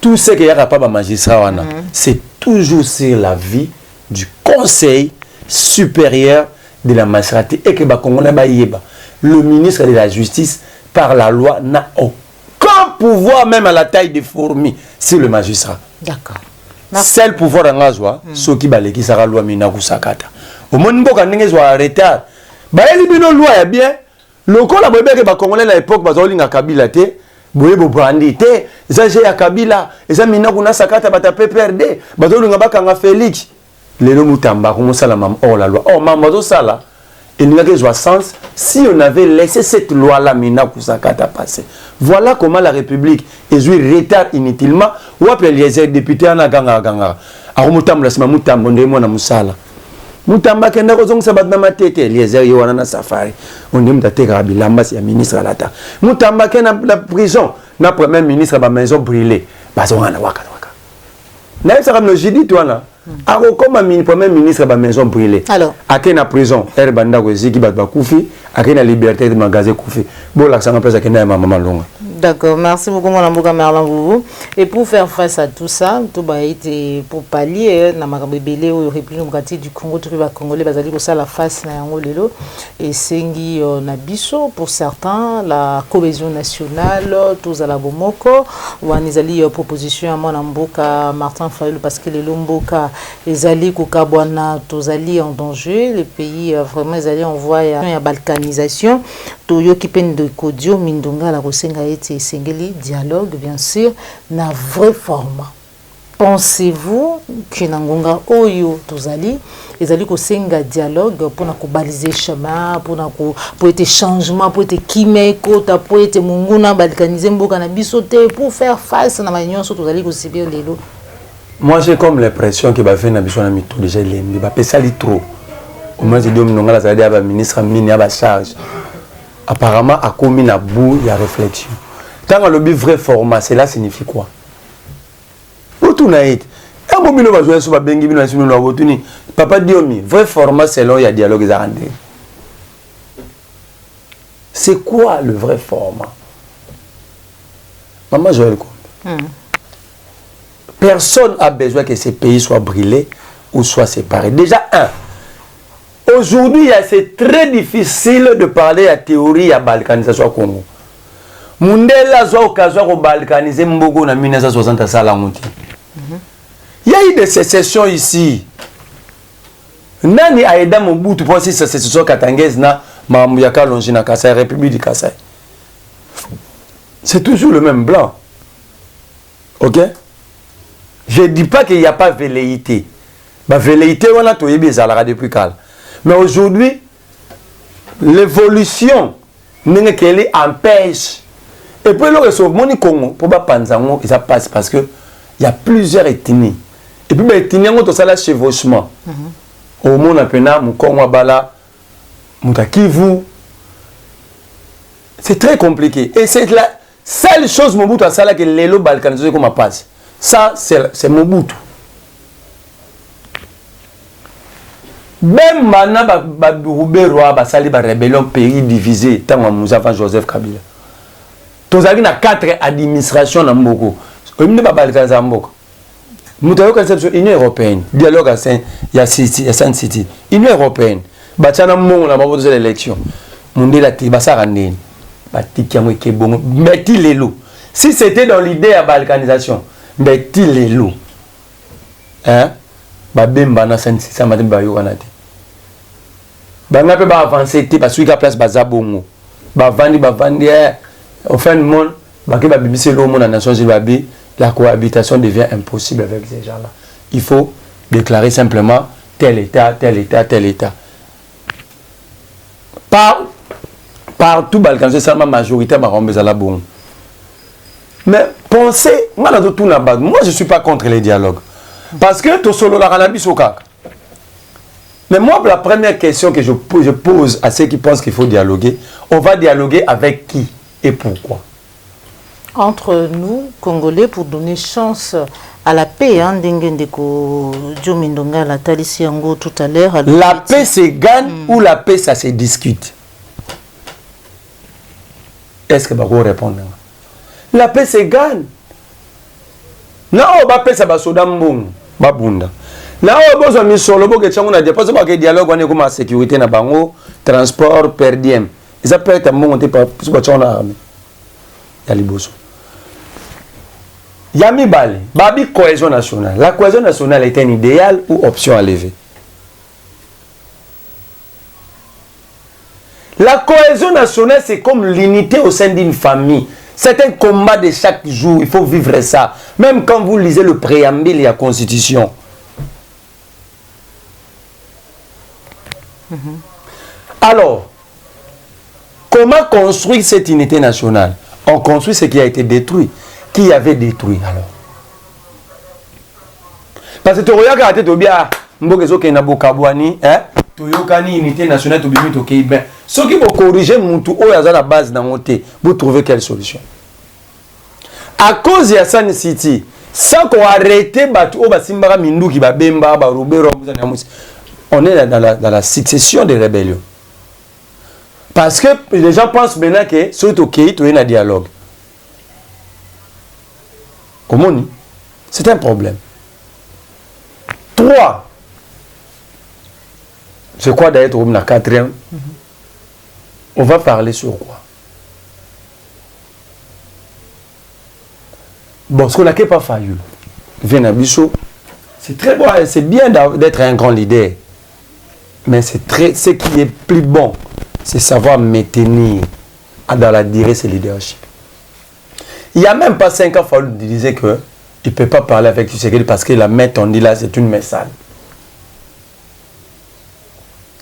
Tout ce qu'il y a pas de magistrat, c'est toujours sur la vie du conseil supérieur de la magistrature et que le ministre de la justice, par la loi, n'a aucun pouvoir, même à la taille des fourmis, sur le magistrat. D'accord. Seul pouvoir en azwa, ce qui balé qui sera loi minaku sakata. Au monde quand on est en retard, bah il y a une loi bien. Le coup la bébé que ba congolais à l'époque ba zoli na Kabila te, boye bo brandi te, ça j'ai à Kabila, et ça minaku na sakata ba ta PPRD, ba zoli nga kanga Félix. Les lois mutamba comme ça la mam oh la loi. Oh maman do ça là. Il n'y a que sens si on avait laissé cette loi-là minaku sakata passer. Voilà comment la République est jouée retard inutilement. Ou après les députés en aganga ganga. Alors mutam la sema mutam bonde mo na musala. Mutamba kenda ko zong sabat na matete les yowana na safari. On dit mutate bilamba si ministre à l'ata. Mutamba kenda la prison na premier ministre ba maison brûlée. Bazonga na waka waka. Na ça comme le jidi toi là. Alors, comme le premier ministre de la maison brûlée, à qui la prison, elle banda qui bat koufi, à qui la liberté de magasin koufi. Bon, l'accent en place à qui na maman longa. D'accord, merci beaucoup mon amour Merlin Boubou. Et pour faire face à tout ça, tout va être pour pallier na makabebele au République du Congo, tout va congolais bazali ko ça la face na yango lelo et sengi na biso pour certains la cohésion nationale tous à la bomoko ou anizali proposition à mon amboka Martin Fayulu parce que les lomboka ezali ko kabwana tous ali en danger les pays vraiment ezali en voie ya balkanisation to yo kipen de kodio mindonga la kosenga ete sengeli dialogue bien sûr na vrai format. Pensez-vous que Nangonga Oyo Tozali, ils allaient kosenga dialogue pour na baliser chemin, pour être changement, pour être kimeko, pour être munguna balkaniser mboka na bisote pour faire face na manion surtout Tozali ko sibir lelo. Moi j'ai comme l'impression que ba fait na biso na mito déjà lembi ba pesa li trop. Au moins c'est dom nonga la zali ba ministre mini ba charge. Apparemment a commis na bout il y a réflexion. Quand le vrai format, cela signifie quoi? Tout naït. Un bon mino va jouer sur la bengi bino sur la botuni. Papa Diomi, vrai format selon il y a dialogue zarandé. C'est quoi le vrai format? Maman Joël Kombe. Personne n'a besoin que ces pays soient brûlés ou soient séparés. Déjà aujourd'hui, c'est très difficile de parler à théorie à balkanisation au Congo. Mundela zwa occasion de balkaniser Mbogo en 1960 à Salamuti. Il y a eu des sécessions ici. Nani a aidé Mobutu pour ces sécessions katangaises na Mamuyaka Longina Kassai, République du Kassai. C'est toujours le même blanc. Ok? Je ne dis pas qu'il n'y a pas velléité. La velléité, on a tout ça depuis calme. Mais aujourd'hui, l'évolution empêche. Et puis, le Congo, pour pas Panzango, ça passe parce qu'il y a plusieurs ethnies. Et puis, les ethnies ont ça là chevauchement. Au monde, Mukongo, Bala, Mutakivu. C'est très compliqué. Et c'est la seule chose Mobutu a ça là que les lots balkanisés comme passe. Ça, c'est Mobutu. Même maintenant, Roubé-Roi, Basali, rébellion, pays divisé, tant que avant Joseph Kabila. Tous les 4 administrations dans Mboko. Il n'y a pas de Balkans Mboko. Nous avons conception Union européenne. Dialogue à Saint-City. Union européenne. Bachana Mbongo n'a pas voté l'élection. Mundela Tibasa Randine. Batikiamo Kebongo. Metti les loups. Si c'était dans l'idée à balkanisation, metti les loups. Hein? Babemba na Saint-City, ça m'a dit Bayokanate. Banga peut pas avancer, parce qu'il y a place Bazabongo. Bavandi, au fin du monde, la cohabitation devient impossible avec ces gens-là. Il faut déclarer simplement tel État, tel État, tel État. Partout, Balkan, c'est seulement majorité à la bon. Mais pensez, moi, je ne suis pas contre les dialogues. Parce que tout solo la ranabi sokak. Mais moi, la première question que je pose à ceux qui pensent qu'il faut dialoguer, on va dialoguer avec qui et pourquoi? Entre nous, Congolais, pour donner chance à la paix, hein, tout à l'heure. La paix se gagne ou la paix ça se discute? Est-ce que vous répondre? La paix se gagne. Non, la paix ça va se donner. Babunda. Là où besoin de solo que tu as dépassé parce que dialogue on est comme sécurité na bango transport per diem. Ils appellent être monté par ce que tu as armé. Ya liboso. Yami Bale, babi cohésion nationale. La cohésion nationale est un idéal ou option à lever? La cohésion nationale c'est comme l'unité au sein d'une famille. C'est un combat de chaque jour, il faut vivre ça. Même quand vous lisez le préambule de la Constitution. Alors, comment construire cette unité nationale? On construit ce qui a été détruit. Qui avait détruit alors? Parce que tu regardes à Tobia, Mbokezo Kenabokabouani, Toyokani, unité nationale, Tobimi Tokeiben. Ce qui vont corriger Moutou, ou à la base dans mon thé, vous trouvez quelle solution? À cause de San City, sans qu'on arrête Batou, Basimbara Mindou qui va Bemba, Baroubero, on est dans la succession des rébellions. Parce que les gens pensent maintenant que c'est OK, tu es dans un dialogue. Comment on dit? C'est un problème. 3. Je crois d'ailleurs au 4e. On va parler sur quoi? Bon, ce qu'on n'a pas failli. Venabiso, c'est très bon, c'est bien d'être un grand leader. Mais ce qui est plus bon, c'est savoir maintenir dans la durée ce leadership. Il n'y a même pas 5 ans, Faoulou disait qu'il ne peut pas parler avec Tshisekedi parce que la main tendue là, c'est une main sale.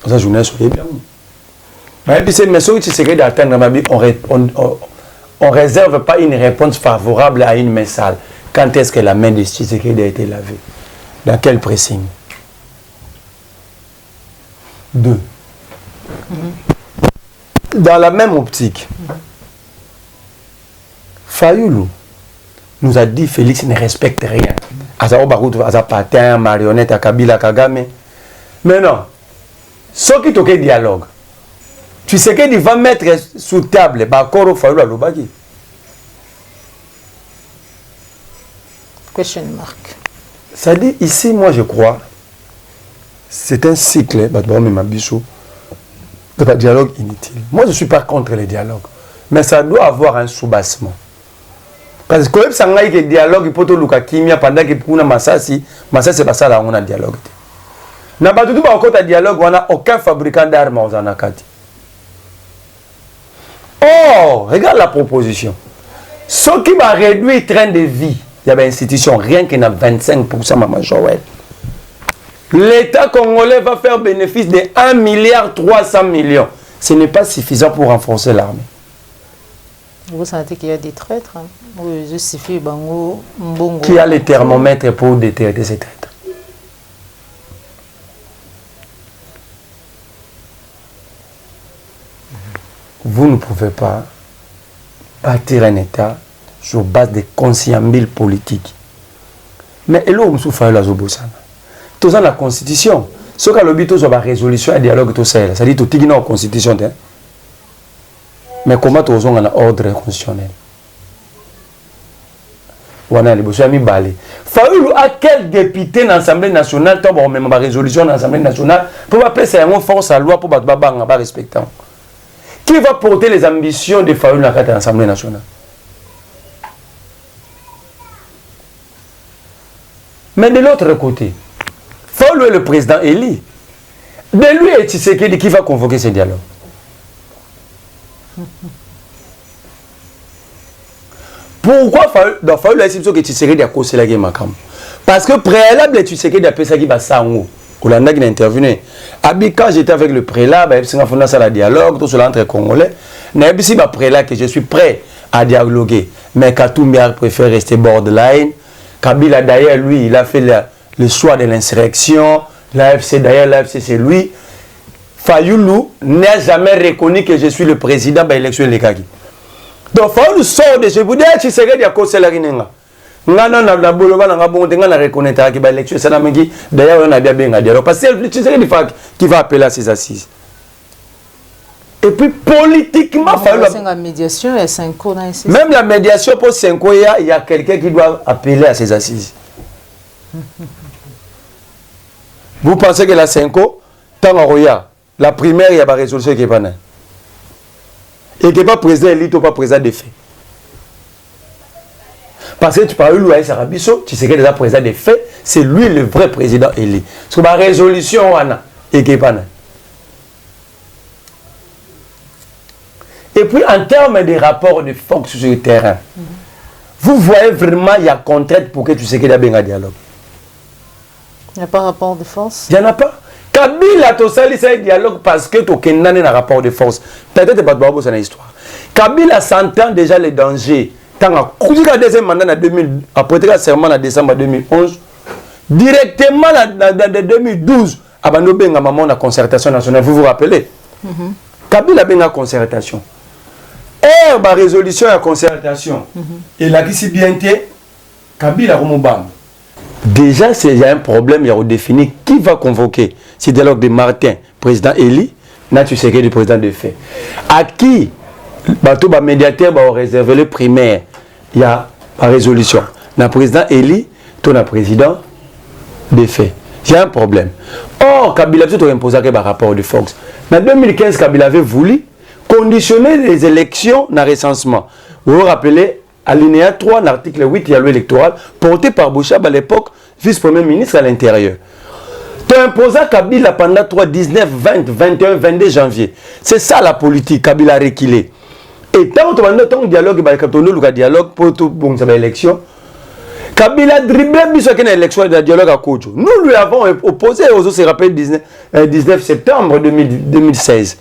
Ça, je ne sais pas bien. Mais puis c'est mais ce Tshisekedi atteindre ma vie, on réserve pas une réponse favorable à une main sale. Quand est-ce que la main de Tshisekedi a été lavée? Dans quel pressing? 2. Dans la même optique, Fayoulou nous a dit Félix ne respecte rien. Asa patin, marionnette, à Kabila, Kagame. Mais non, ce qui est au dialogue, tu sais qu'il va mettre sous table Bakoro Fayoulou à Lubagi. Question mark. Ça dit ici, moi je crois, c'est un cycle, de dialogue inutile. Moi je ne suis pas contre les dialogues, mais ça doit avoir un soubassement. Parce que ça n'a pas dialogue, il peut être kimia pendant que pour Massassi, c'est pas ça là on a dialogue. Na pas tout pas dialogue, on n'a aucun fabricant d'armes aux Anakati. Oh, regarde la proposition. Ce qui va réduire le train de vie, il y a une institution, rien que na 25%, Maman Joël. L'État congolais va faire bénéfice de 1,3 milliard. Ce n'est pas suffisant pour renforcer l'armée. Vous sentez qu'il y a des traîtres, hein? Oui, justifie Bango, Mbongo. Qui a les thermomètres pour détecter ces traîtres? Vous ne pouvez pas bâtir un État sur base de conciliables politiques. Mais et là, on souffre la Zobosana. Tout ça, la Constitution. Ce que l'objet sur la résolution et dialogue, tout ça, ça dit tout est dans la Constitution. Mais comment tu as un ordre constitutionnel? Voilà, les bossons mis balé. Fayoulou à quel député dans l'Assemblée nationale, tu as même ma résolution dans l'Assemblée nationale, pour appeler ça une force à loi pour ne pas respecter. Qui va porter les ambitions de Fayoulou dans l'Assemblée nationale? Mais de l'autre côté, Fayoulou est le président élu. De lui et Tshisekedi qui va convoquer ce dialogue. Pourquoi Fayoulou a exception que Tshisekedi a causé la guerre? Parce que préalable Tshisekedi a fait ça qui va s'en haut. Olanda qui a intervenu. Quand j'étais avec le prélat, on a fait le dialogue, tout cela entre Congolais. Si le prélat que je suis prêt à dialoguer, mais Katumbi préfère rester borderline. Kabila d'ailleurs, lui, il a fait le choix de l'insurrection. L'AFC, d'ailleurs, l'AFC c'est lui. Fayoulou n'a jamais reconnu que je suis le président de l'élection de l'Ekaki. Donc Fayoulou sort de chez vous, tu sais qu'il y a quoi c'est la Rinenga. D'ailleurs, on a bien dialogue. Parce que tu sais qui va appeler à ses assises. Et puis politiquement, la médiation, il y a 5 ans. Même la médiation pour 5 ans, il y a quelqu'un qui doit appeler à ses assises. Vous pensez que la 5 ans, tant en Roya, la primaire, il y a une résolution qui n'est pas là. Et qui n'est pas président élite ou pas président de fait. Parce que tu parles de Louaï Sarabiso, tu sais que déjà président de fait, c'est lui le vrai président élu. Parce que la résolution, et qui n'est pas là. Et puis, en termes de rapports de force sur le terrain, vous voyez vraiment, il y a contrainte pour que tu sais qu'il y a un dialogue. Il n'y a pas de rapport de force? Il n'y en a pas. Kabila, tu sais, c'est un dialogue parce que tu as un rapport de force. Peut-être que tu n'as pas de l'histoire. Kabila s'entend déjà les dangers. Quand le deuxième mandat, après le serment en décembre 2011, directement en 2012, il y a une concertation nationale. Vous vous rappelez? Kabila a une concertation. Et la résolution de la concertation, et là, qui bien été, Kabila a déjà, il y a un problème, il y a redéfini qui va convoquer. C'est dialogue de Martin, président Eli, là tu sais que le président de fait. À qui le médiateur va réserver le primaire? Il y a la résolution. Le président Eli, ton président de fait. Il y a un problème. Or, Kabila a imposé un rapport de force. En 2015, Kabila avait voulu conditionner les élections dans le recensement. Vous vous rappelez, alinéa 3, l'article 8, il y a loi électorale, porté par Bouchab à l'époque, vice-premier ministre à l'intérieur. Tu as imposé Kabila pendant 3, 19, 20, 21, 22 janvier. C'est ça la politique, Kabila a reculé. Et tant que tu as un dialogue, le dialogue pour toute l'élection, Kabila dribblé une élection de dialogue à Kodjo. Nous lui avons opposé, aux se rappelle 19 septembre 2016.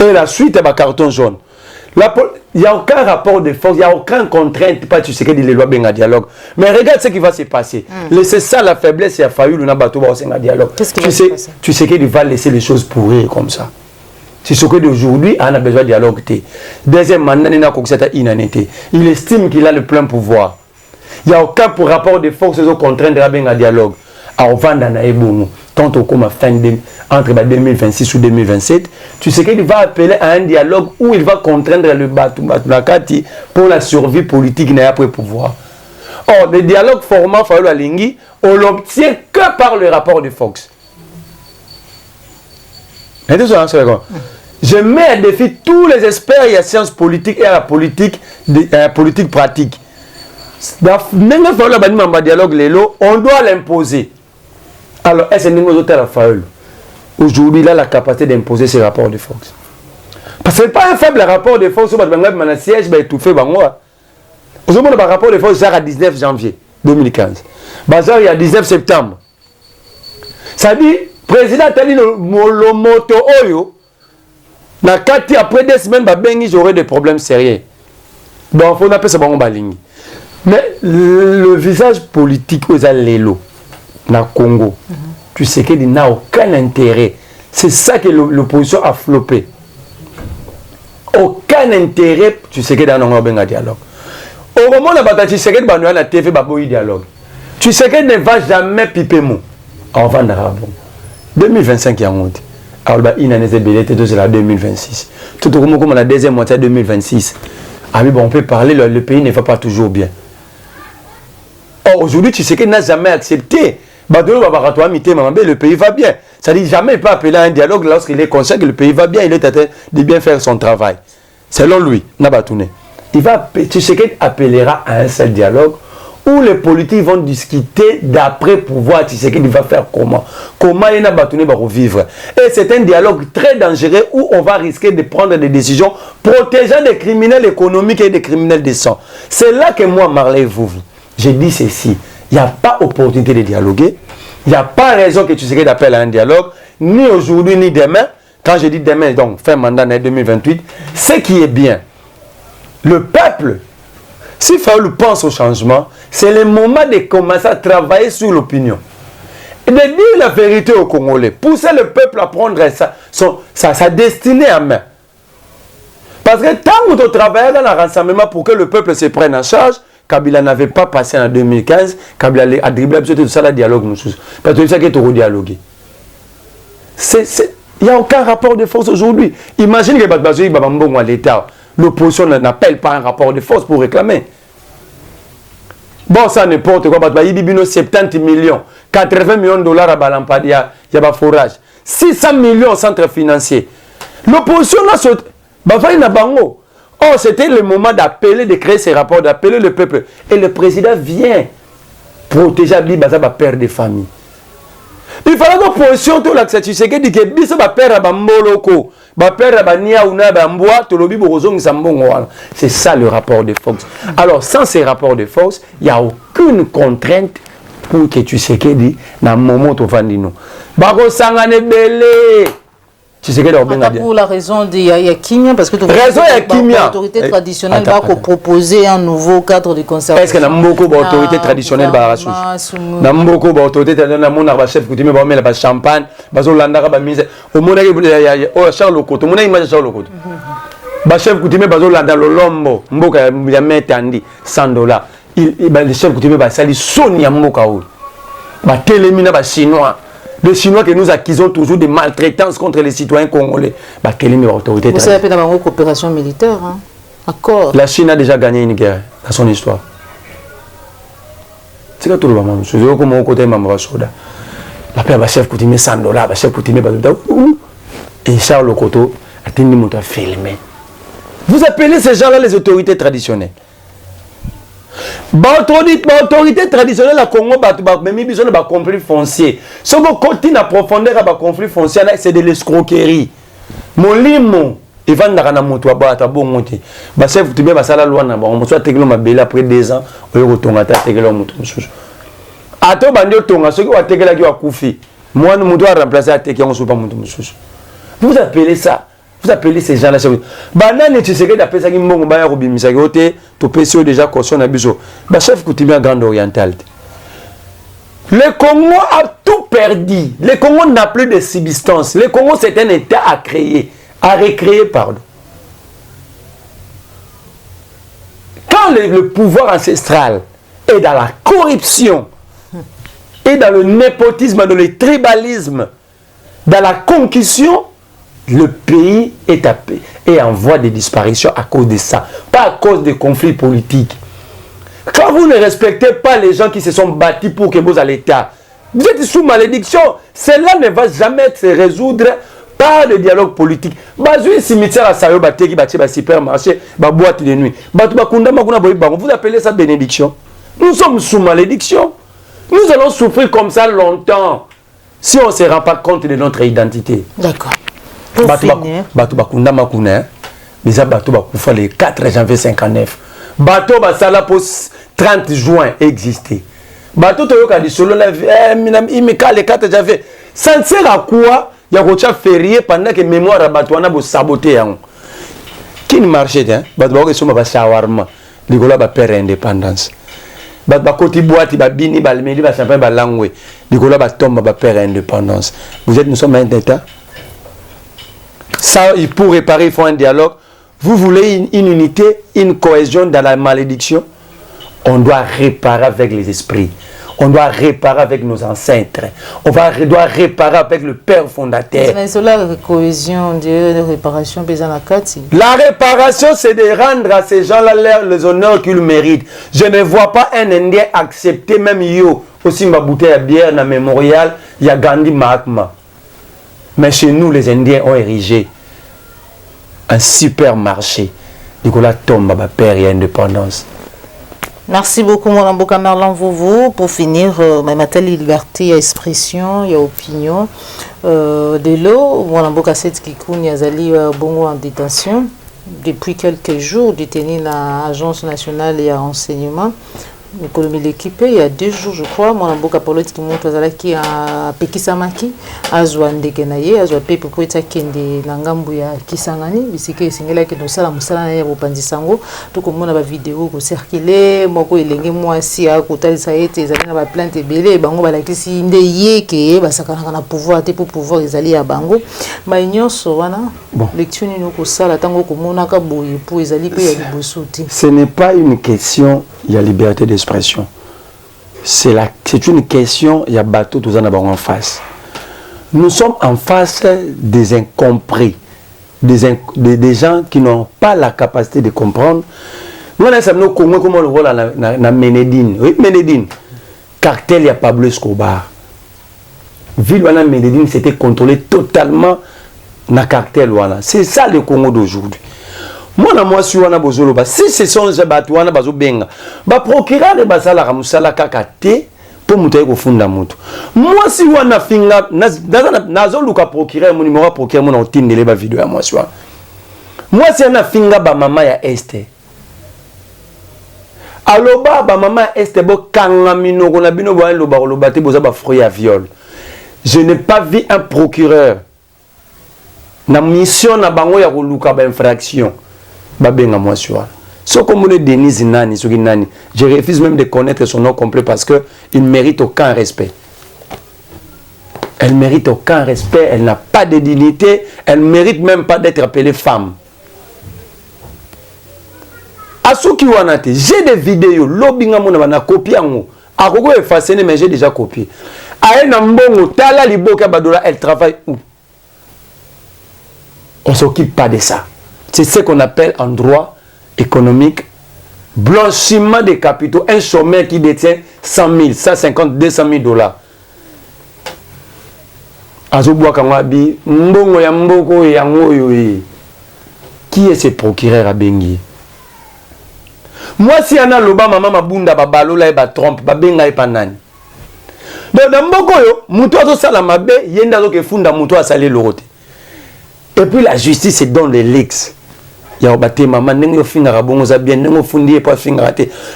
Et la suite, il y a un carton jaune. Il n'y a aucun rapport de force, il n'y a aucune contrainte, pas tu sais que les lois bien à dialogue. Mais regarde ce qui va se passer. C'est ça la faiblesse, il a fallu le bateau à dialogue. Tu sais qu'il va laisser les choses pourrir comme ça. C'est ce qu'aujourd'hui, on a besoin de dialogue. Deuxième mandat, il estime qu'il a le plein pouvoir. Il n'y a aucun rapport de force aux contraintes de la dialogue. À vendre dans les tant au comme fin entre 2026 ou 2027, tu sais qu'il va appeler à un dialogue où il va contraindre le Batumbatunakati pour la survie politique n'a après pouvoir. Or, le dialogue format Fayulu Alingi, on l'obtient que par le rapport de Fox. Je mets à défi tous les experts et la science politique et à la politique pratique. Même le dialogue, on doit l'imposer. Alors, est-ce que nous avons Fayulu? Aujourd'hui, il a la capacité d'imposer ces rapports de force. Parce que ce n'est pas un faible rapport de force, le siège va étouffer. Aujourd'hui, le rapport de force est à 19 janvier 2015. Il y a 19 septembre. Ça dit, le président a dit le moto Oyo, après 2 semaines, j'aurai des problèmes sérieux. Donc, il faut appeler ça Balingi. Mais le visage politique aux Alélo, dans le Congo, tu sais qu'il n'a aucun intérêt. C'est ça que l'opposition a floppé. Aucun intérêt, tu sais qu'il y a un dialogue. Au moment où tu sais qu'il y a un TV, dialogue. Tu sais qu'il ne va jamais piper mot. Avant d'Arabon. 2025, il y a un monde. Alors, il y a une année, c'est la 2026. Tout au moment où on a la deuxième moitié 2026, on peut parler, le pays ne va pas toujours bien. Or, aujourd'hui, tu sais qu'il n'a jamais accepté. Le pays va bien. Ça dit jamais il peut appeler à un dialogue lorsqu'il est conscient que le pays va bien, il est en train de bien faire son travail. Selon lui, tu sais qu'il appellera à un seul dialogue où les politiques vont discuter d'après pouvoir, tu sais qu'il va faire comment il n'a pas revivre. Et c'est un dialogue très dangereux où on va risquer de prendre des décisions protégeant des criminels économiques et des criminels décents. C'est là que moi, Marley Vouvou, j'ai dit ceci. Il n'y a pas opportunité de dialoguer. Il n'y a pas raison que tu sais d'appeler à un dialogue. ni aujourd'hui ni demain. Quand je dis demain, donc fin mandat en 2028, ce qui est bien, le peuple, si Fayoulou pense au changement, c'est le moment de commencer à travailler sur l'opinion. Et de dire la vérité aux Congolais, pousser le peuple à prendre sa destinée en main. Parce que tant que tu travailles dans le rassemblement pour que le peuple se prenne en charge, Kabila n'avait pas passé en 2015, Kabila a dribblé tout ça, le dialogue. Parce que tu sais que tu as dialogué. Il n'y a aucun rapport de force aujourd'hui. Imagine que l'État, l'opposition n'appelle pas un rapport de force pour réclamer. Bon, ça n'importe quoi. Il y a 70 millions, 80 millions de dollars à Balampadi, il y a un forage. 600 millions au centre financier. L'opposition n'a sauté. Oh, c'était le moment d'appeler, de créer ces rapports, d'appeler le peuple. Et le président vient protéger la père de famille. Il fallait que l'opposition, tout l'accès, tu sais que dit que biso ba père ba mboloko, ba père ba nia una ba mboa, to lobi borozong sambongo. C'est ça le rapport de force. Alors sans ces rapports de force, il n'y a aucune contrainte pour que tu sais que dit na moment to fandino. Bako sangane belé. Tu sais que pour la raison de Kimia, parce que l'autorité traditionnelle va proposer un nouveau cadre de conservation. Est-ce que l'autorité traditionnelle va l'autorité traditionnelle va chef coutumier va mettre champagne, va l'andara mise au monde Charles Koto, mon image Charles Koto. Ba chef coutumier va l'andara lombo, mboka ya metandi $100. Le chef coutumier va sali Sonia mboka ou. Ba télémina ba chinois. Les Chinois que nous accusons toujours de maltraitance contre les citoyens congolais. Bah, quelle est l'autorité? Vous savez, dans une coopération militaire, hein? Accord. La Chine a déjà gagné une guerre dans son histoire. C'est tout le monde. Je veux comme au côté de Maman Soda. La paix va chef coutumier $100, va chef coutumier et Charles Koto a tenu mon filmé. Vous appelez ces gens-là les autorités traditionnelles. L'autorité traditionnelle à Congo, même besoin de conflit foncier. Si vous continuez à profondeur à conflit foncier, c'est de l'escroquerie. Mon limo, il va dans la moto à battre, bon monter. Chef, tu mets la loi, on soit techniquement ma belle après 2 ans, on va retourner à la moto. À toi, bandio tonga, ceux qui ont été là qui ont coupé. Moi, nous devons remplacer la technique, on ne soit pas moto. Vous appelez ça? Vous appelez ces gens-là. Banane, tu sais que d'après ça, ils ont déjà caution à biso. Chef coutumier à Grande Orientale. Le Congo a tout perdu. Le Congo n'a plus de subsistance. Le Congo, c'est un État à créer. À recréer, pardon. Quand le pouvoir ancestral est dans la corruption, et dans le népotisme, dans le tribalisme, dans la concussion, le pays est en voie de disparition à cause de ça, pas à cause de conflits politiques. Quand vous ne respectez pas les gens qui se sont battus pour que vous allez l'État, vous êtes sous malédiction. Cela ne va jamais se résoudre par le dialogue politique. Bazui cimetière à Sayo Bateki, supermarché, boîte de nuit. Vous appelez ça bénédiction? Nous sommes sous malédiction. Nous allons souffrir comme ça longtemps si on ne se rend pas compte de notre identité. D'accord. Bato bakunda makuna déjà bato bakufa le 4 janvier 59 bato basala pour 30 juin exister bato toyoka di solo la imika le 4 janvier ça ne sert à quoi ya kocha férié pendant que mémoire bato wana bo saboter yango qui ne marchait hein bato ba ko soma ba shawarma ligola ba père indépendance bato ba koti boîte ba bini ba lemeli ba champagne ba langwe ligola ba tomba ba père indépendance. Nous sommes un état. Ça, pour réparer, il faut un dialogue. Vous voulez une unité, une cohésion dans la malédiction? On doit réparer avec les esprits. On doit réparer avec nos ancêtres. Doit réparer avec le Père fondateur. C'est la cohésion, de réparation. La réparation, c'est de rendre à ces gens-là les honneurs qu'ils méritent. Je ne vois pas un Indien accepter, même yo, aussi ma bouteille à bière dans le mémorial, il y a Gandhi Mahatma. Mais chez nous, les Indiens ont érigé un supermarché. Nicolas Tomba, ma père et indépendance. Merci beaucoup, mon Mboka Merlan Vovo. Pour finir, ma telle liberté, il y a expression, il y a opinion. De l'eau, mon Mboka Set Kikoun, Yazali Bongo en détention. Depuis quelques jours, détenu à l'Agence nationale et à renseignement. l'équipe, il y a 2 jours, je crois, mon amboka Paulette qui montre qui a Pekisamaki, Azwa Ndekenaye, Azwa Pepe Kweta Kende, Langambu ya Kisangani, bisike singela ke nosala musala ya bopandisango, to komona ba vidéo ko circuler, moko elenge mwasi a kotalisa ete ezali na ba plainte ebele, bango balakisi nde yeke basakana na pouvoir te pour pouvoir ezali ya bango. Ma nyonso wana lecture ni ko sala tango komona ka boye pour ezali pe ya liboso te. Ce n'est pas une question, il y a liberté d'expression. C'est une question, il y a bateau, tout ça en face. Nous sommes en face des incompris, des gens qui n'ont pas la capacité de comprendre. Nous, on a comment le rôle dans Ménédine. Oui, Ménédine. Cartel, il y a Pablo Escobar. Ville de Ménédine, c'était contrôlé totalement dans le cartel. C'est ça le Congo d'aujourd'hui. Moi, si ce sont les batouana bazo benga, ba procureur de basala ramusala kakate pour mutaye ko funda mutu. Moi si wana finga nazo luka procureur mon numéro procureur mon otindele ba vidéo ya moi si wana. Moi si ana finga ba mama ya este. Aloba ba mama ya este bo kanga minoko na bino bo loba te boza ba fruit à viol. Je n'ai pas vu un procureur na mission na bango ya ko luka ba infraction. Babenga moi sur. Ce comme Denise Nani, je refuse même de connaître son nom complet parce que il ne mérite aucun respect. Elle mérite aucun respect, elle n'a pas de dignité, elle ne mérite même pas d'être appelée femme. Asuki Wanate, j'ai des vidéos, lobinga mona na copie ango. Akoko effacer mais j'ai déjà copié. Aye na mbongo tala liboka badola, elle travaille où? On s'occupe pas de ça. C'est ce qu'on appelle en droit économique blanchiment des capitaux. Un chômeur qui détient 100 000, 150, 200 000 dollars. Qui est ce procureur à Bengi? Moi, si y a loba maman mabunda babalola et ba trompe, ba benga et panani. Donc, dans Mboko yo, muto azo sala mabe, yenda zo ke funda muto a salé l'orote. Et puis la justice c'est dans les leaks. Il y a des mamans qui ont fait des choses bien, qui ont fait des choses.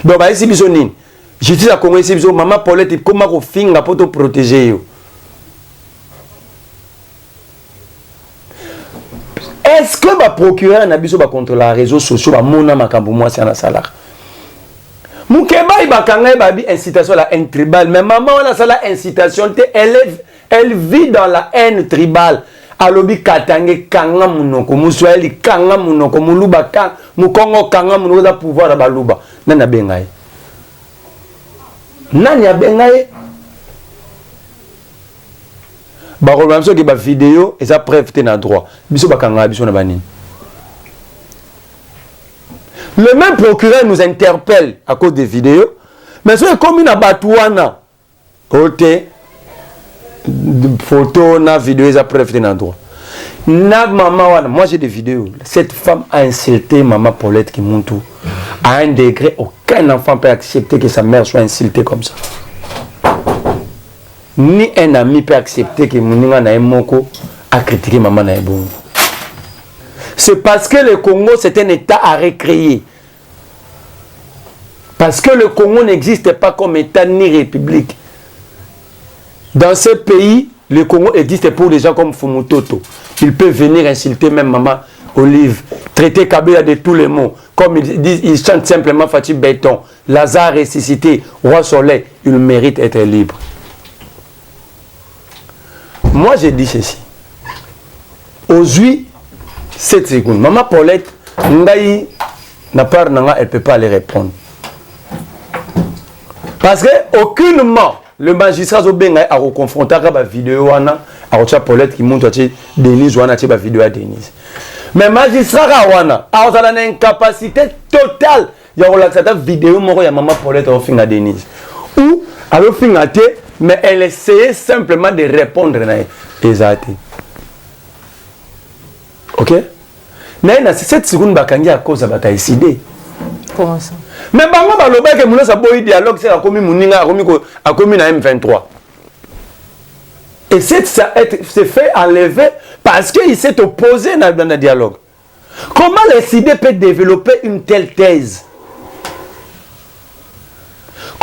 Donc, ici, justice a Congo, ici, maman Paulette, comment on fait pour te protéger? Est-ce que le procureur a besoin de contre les réseaux sociaux? Mon nom est moi, c'est un salaire. Moukeba, il a une incitation à la haine tribale. Mais maman, on a la incitation, elle vit dans la haine tribale. Alobi katange kanga munoko muswahili kanga munoko muluba kanga mukongo kanga munoko za pouvoir na baluba nani abengaye bakoloba biso ke ba vidéo eza preuve te na droit biso bakanga biso na banini. Le même procureur nous interpelle à cause des vidéos mais c'est comme na batouana ote photo, na vidéo, ça preuve dans droit. Na maman, moi j'ai des vidéos. Cette femme a insulté maman Paulette qui monte tout. À un degré, aucun enfant peut accepter que sa mère soit insultée comme ça. Ni un ami peut accepter que Mouninga Naemoko a critiqué maman Naebongo. C'est parce que le Congo c'est un État à recréer. Parce que le Congo n'existe pas comme État ni république. Dans ce pays, le Congo existe pour des gens comme Fumutoto. Il peut venir insulter même maman Olive, traiter Kabila de tous les mots. Comme ils disent, ils chantent simplement Fatih Béton, Lazare ressuscité, Roi Soleil. Il mérite d'être libre. Moi, j'ai dit ceci. Aujourd'hui, 7 secondes. Maman Paulette, Ngaï, n'a pas, elle ne peut pas les répondre. Parce que aucunement, le magistrat Zobenga a reconfronté la vidéo à Paulette qui montre Denise Wana la vidéo à Denise. Mais le magistrat a une incapacité totale. Il y a une vidéo de maman Paulette à Denise. Ou elle a mais elle essayait simplement de répondre à ok? Mais 7 secondes à cause de la décidé. Comment ça? Mais bango baloba ke muna sa boy dialogue c'est akomi muninga akomi na M23. Et c'est fait enlever parce qu'il s'est opposé dans le dialogue. Comment les CD peut développer une telle thèse?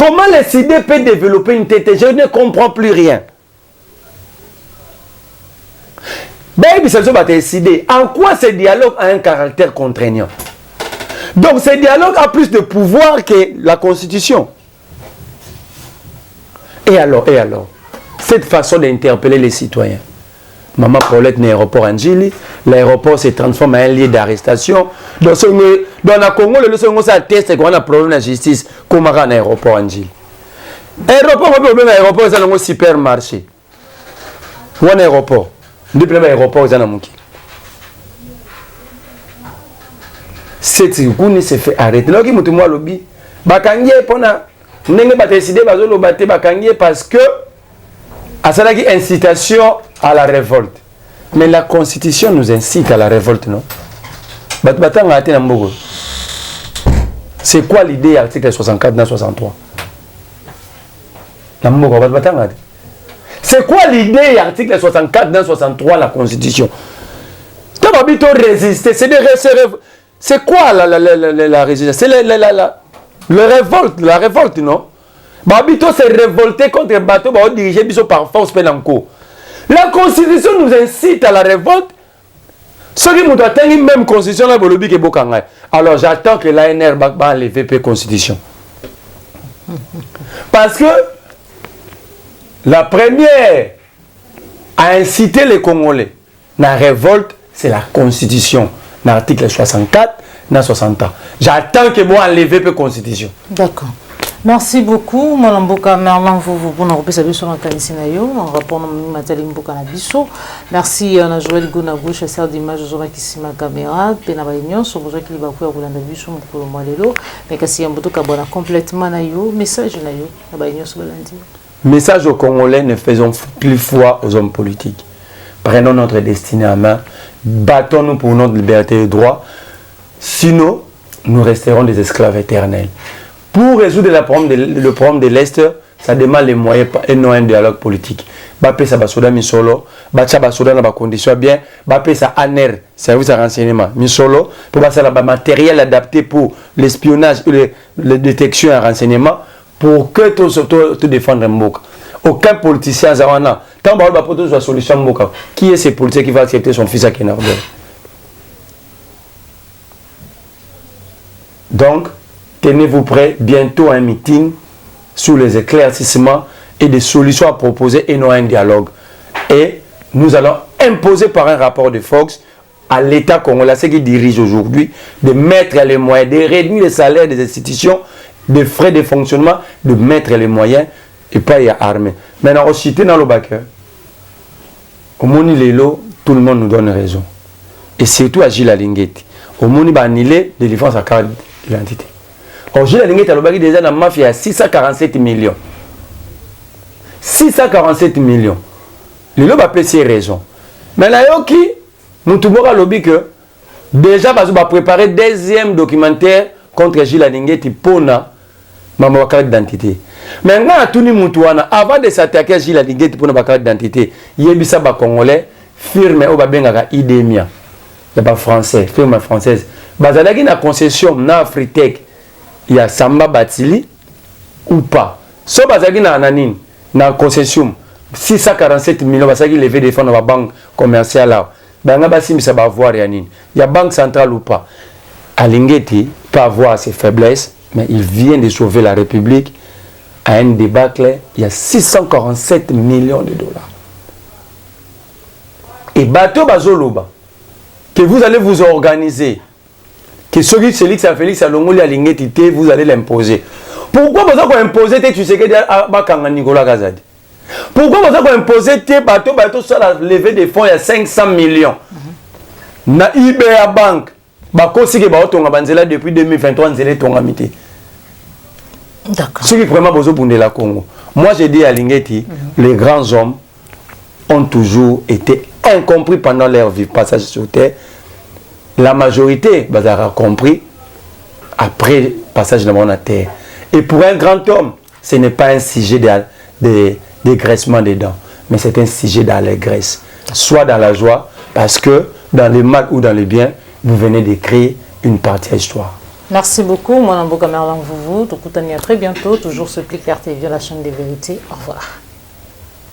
Comment les idées peuvent développer une tête? Je ne comprends plus rien. En quoi ce dialogue a un caractère contraignant? Donc ce dialogue a plus de pouvoir que la Constitution. Et alors, cette façon d'interpeller les citoyens. Maman Paulette n'est aéroport Angili, l'aéroport se transforme en un lieu d'arrestation. Dans le Congo, le Congo s'atteste qu'on a un problème de justice comme un aéroport Angili. Aéroport, c'est un supermarché. Ou un aéroport. Depuis l'aéroport, c'est un mouki. Cette seconde se fait arrêter. Donc, il m'a dit, moi, lobby, bakangié, pona, n'engue pas décidé, bazolo baté, bakangié, parce que, à ça, il y a incitation à la révolte. Mais la Constitution nous incite à la révolte, non? C'est quoi l'idée article 64 dans 63? C'est quoi l'idée article 64 dans 63 la Constitution? Résister, c'est quoi la résistance? C'est la révolte, non? Babito s'est révolté contre le bateau, dirigé par force pénanco. La Constitution nous incite à la révolte. Ceux qui nous atteignent même Constitution, alors j'attends que l'ANR va enlever la Constitution. Parce que la première à inciter les Congolais à la révolte, c'est la Constitution. L'article 64, dans 60 ans. J'attends que moi enlever la Constitution. D'accord. Merci beaucoup. Mon mboka merlan vous pour nous repasser sur un canisinayo en rapport à Matali mboka na biso. Merci à Joël Gonagou chasseur d'images aux qui sima caméra pena ba union sur besoin qu'il va pouvoir rouler na biso pour molelo mais kasi mboto ka bona complètement na yo message na yo na ba union sur lundi. Message aux Congolais, ne faisons plus foi aux hommes politiques. Prenons notre destinée en main, battons-nous pour notre liberté et droit. Sinon, nous resterons des esclaves éternels. Pour résoudre le problème de l'Est, ça demande les moyens et non un dialogue politique. Bapé ça basoda misolo, bacha basoda na ba condition bien, bapé ça ANER, service de renseignement misolo, pour passer la matériel adapté pour l'espionnage et la détection et renseignement pour que tout défendre Mboka. Aucun politicien zawana, tant ba ba poto soit solution Mboka. Qui est ce politicien qui va accepter son fils à Kenardel? Donc tenez-vous prêts, bientôt un meeting sur les éclaircissements et des solutions à proposer et non un dialogue. Et nous allons imposer par un rapport de Fox à l'État congolais, ce qui dirige aujourd'hui, de mettre les moyens, de réduire les salaires des institutions, des frais de fonctionnement, de mettre les moyens et pas y armer. Maintenant, au cité dans le bac, au Moni Lelo, tout le monde nous donne raison. Et surtout à Gilles Alinguetti. Au Moni Banile, délivrance à carte d'identité. Au Gilles Alinguetti, il y a déjà dans la mafia 647 millions. 647 millions. Lelo va payer ses raisons. Mais là, nous avons lobby que déjà, nous avons préparé deuxième documentaire contre Gilles Alinguetti pour ma carte d'identité. Maintenant, avant de s'attaquer à Gilles Alinguetti pour ma carte d'identité, il y a des Congolais, firme au Babengara IDEMIA. Il y a des Français, firme française. Il y a une concession dans Afritech. Il y a Samba Batili ou pas. So bazagi na ananine na concession 647 millions basaki levé des fonds dans la banque commerciale là. Banga basimisa ba voir yanine. Il y a banque centrale ou pas. Alinguetti peut avoir ses faiblesses, mais il vient de sauver la République à un débâcle. Il y a 647 millions de dollars. Et bateau bazoloba que vous allez vous organiser. Que celui qui s'est Félix Alongoli Alinguetti, vous allez l'imposer. Pourquoi vous avez imposé tu sais que Nicolas Kazadi? Pourquoi vous avez imposé bateau sur la levée des fonds il y a 500 millions? Na IBA Bank, bakosi ke baotonga banzela depuis 2023 nzela tonga mité. D'accord. Ce qui vraiment besoin pour la Congo. Moi j'ai dit à Alinguetti, les grands hommes ont toujours été incompris pendant leur vie passage sur terre. La majorité a compris après passage de la terre. Et pour un grand homme, ce n'est pas un sujet d'égraissement des dents, mais c'est un sujet d'allégresse. Soit dans la joie, parce que dans le mal ou dans le bien, vous venez d'écrire une partie de l'histoire. Merci beaucoup, mon Amboka Merlan Vouvou. Tout à très bientôt, toujours ce Pli Clair TV, la chaîne des vérités. Au revoir.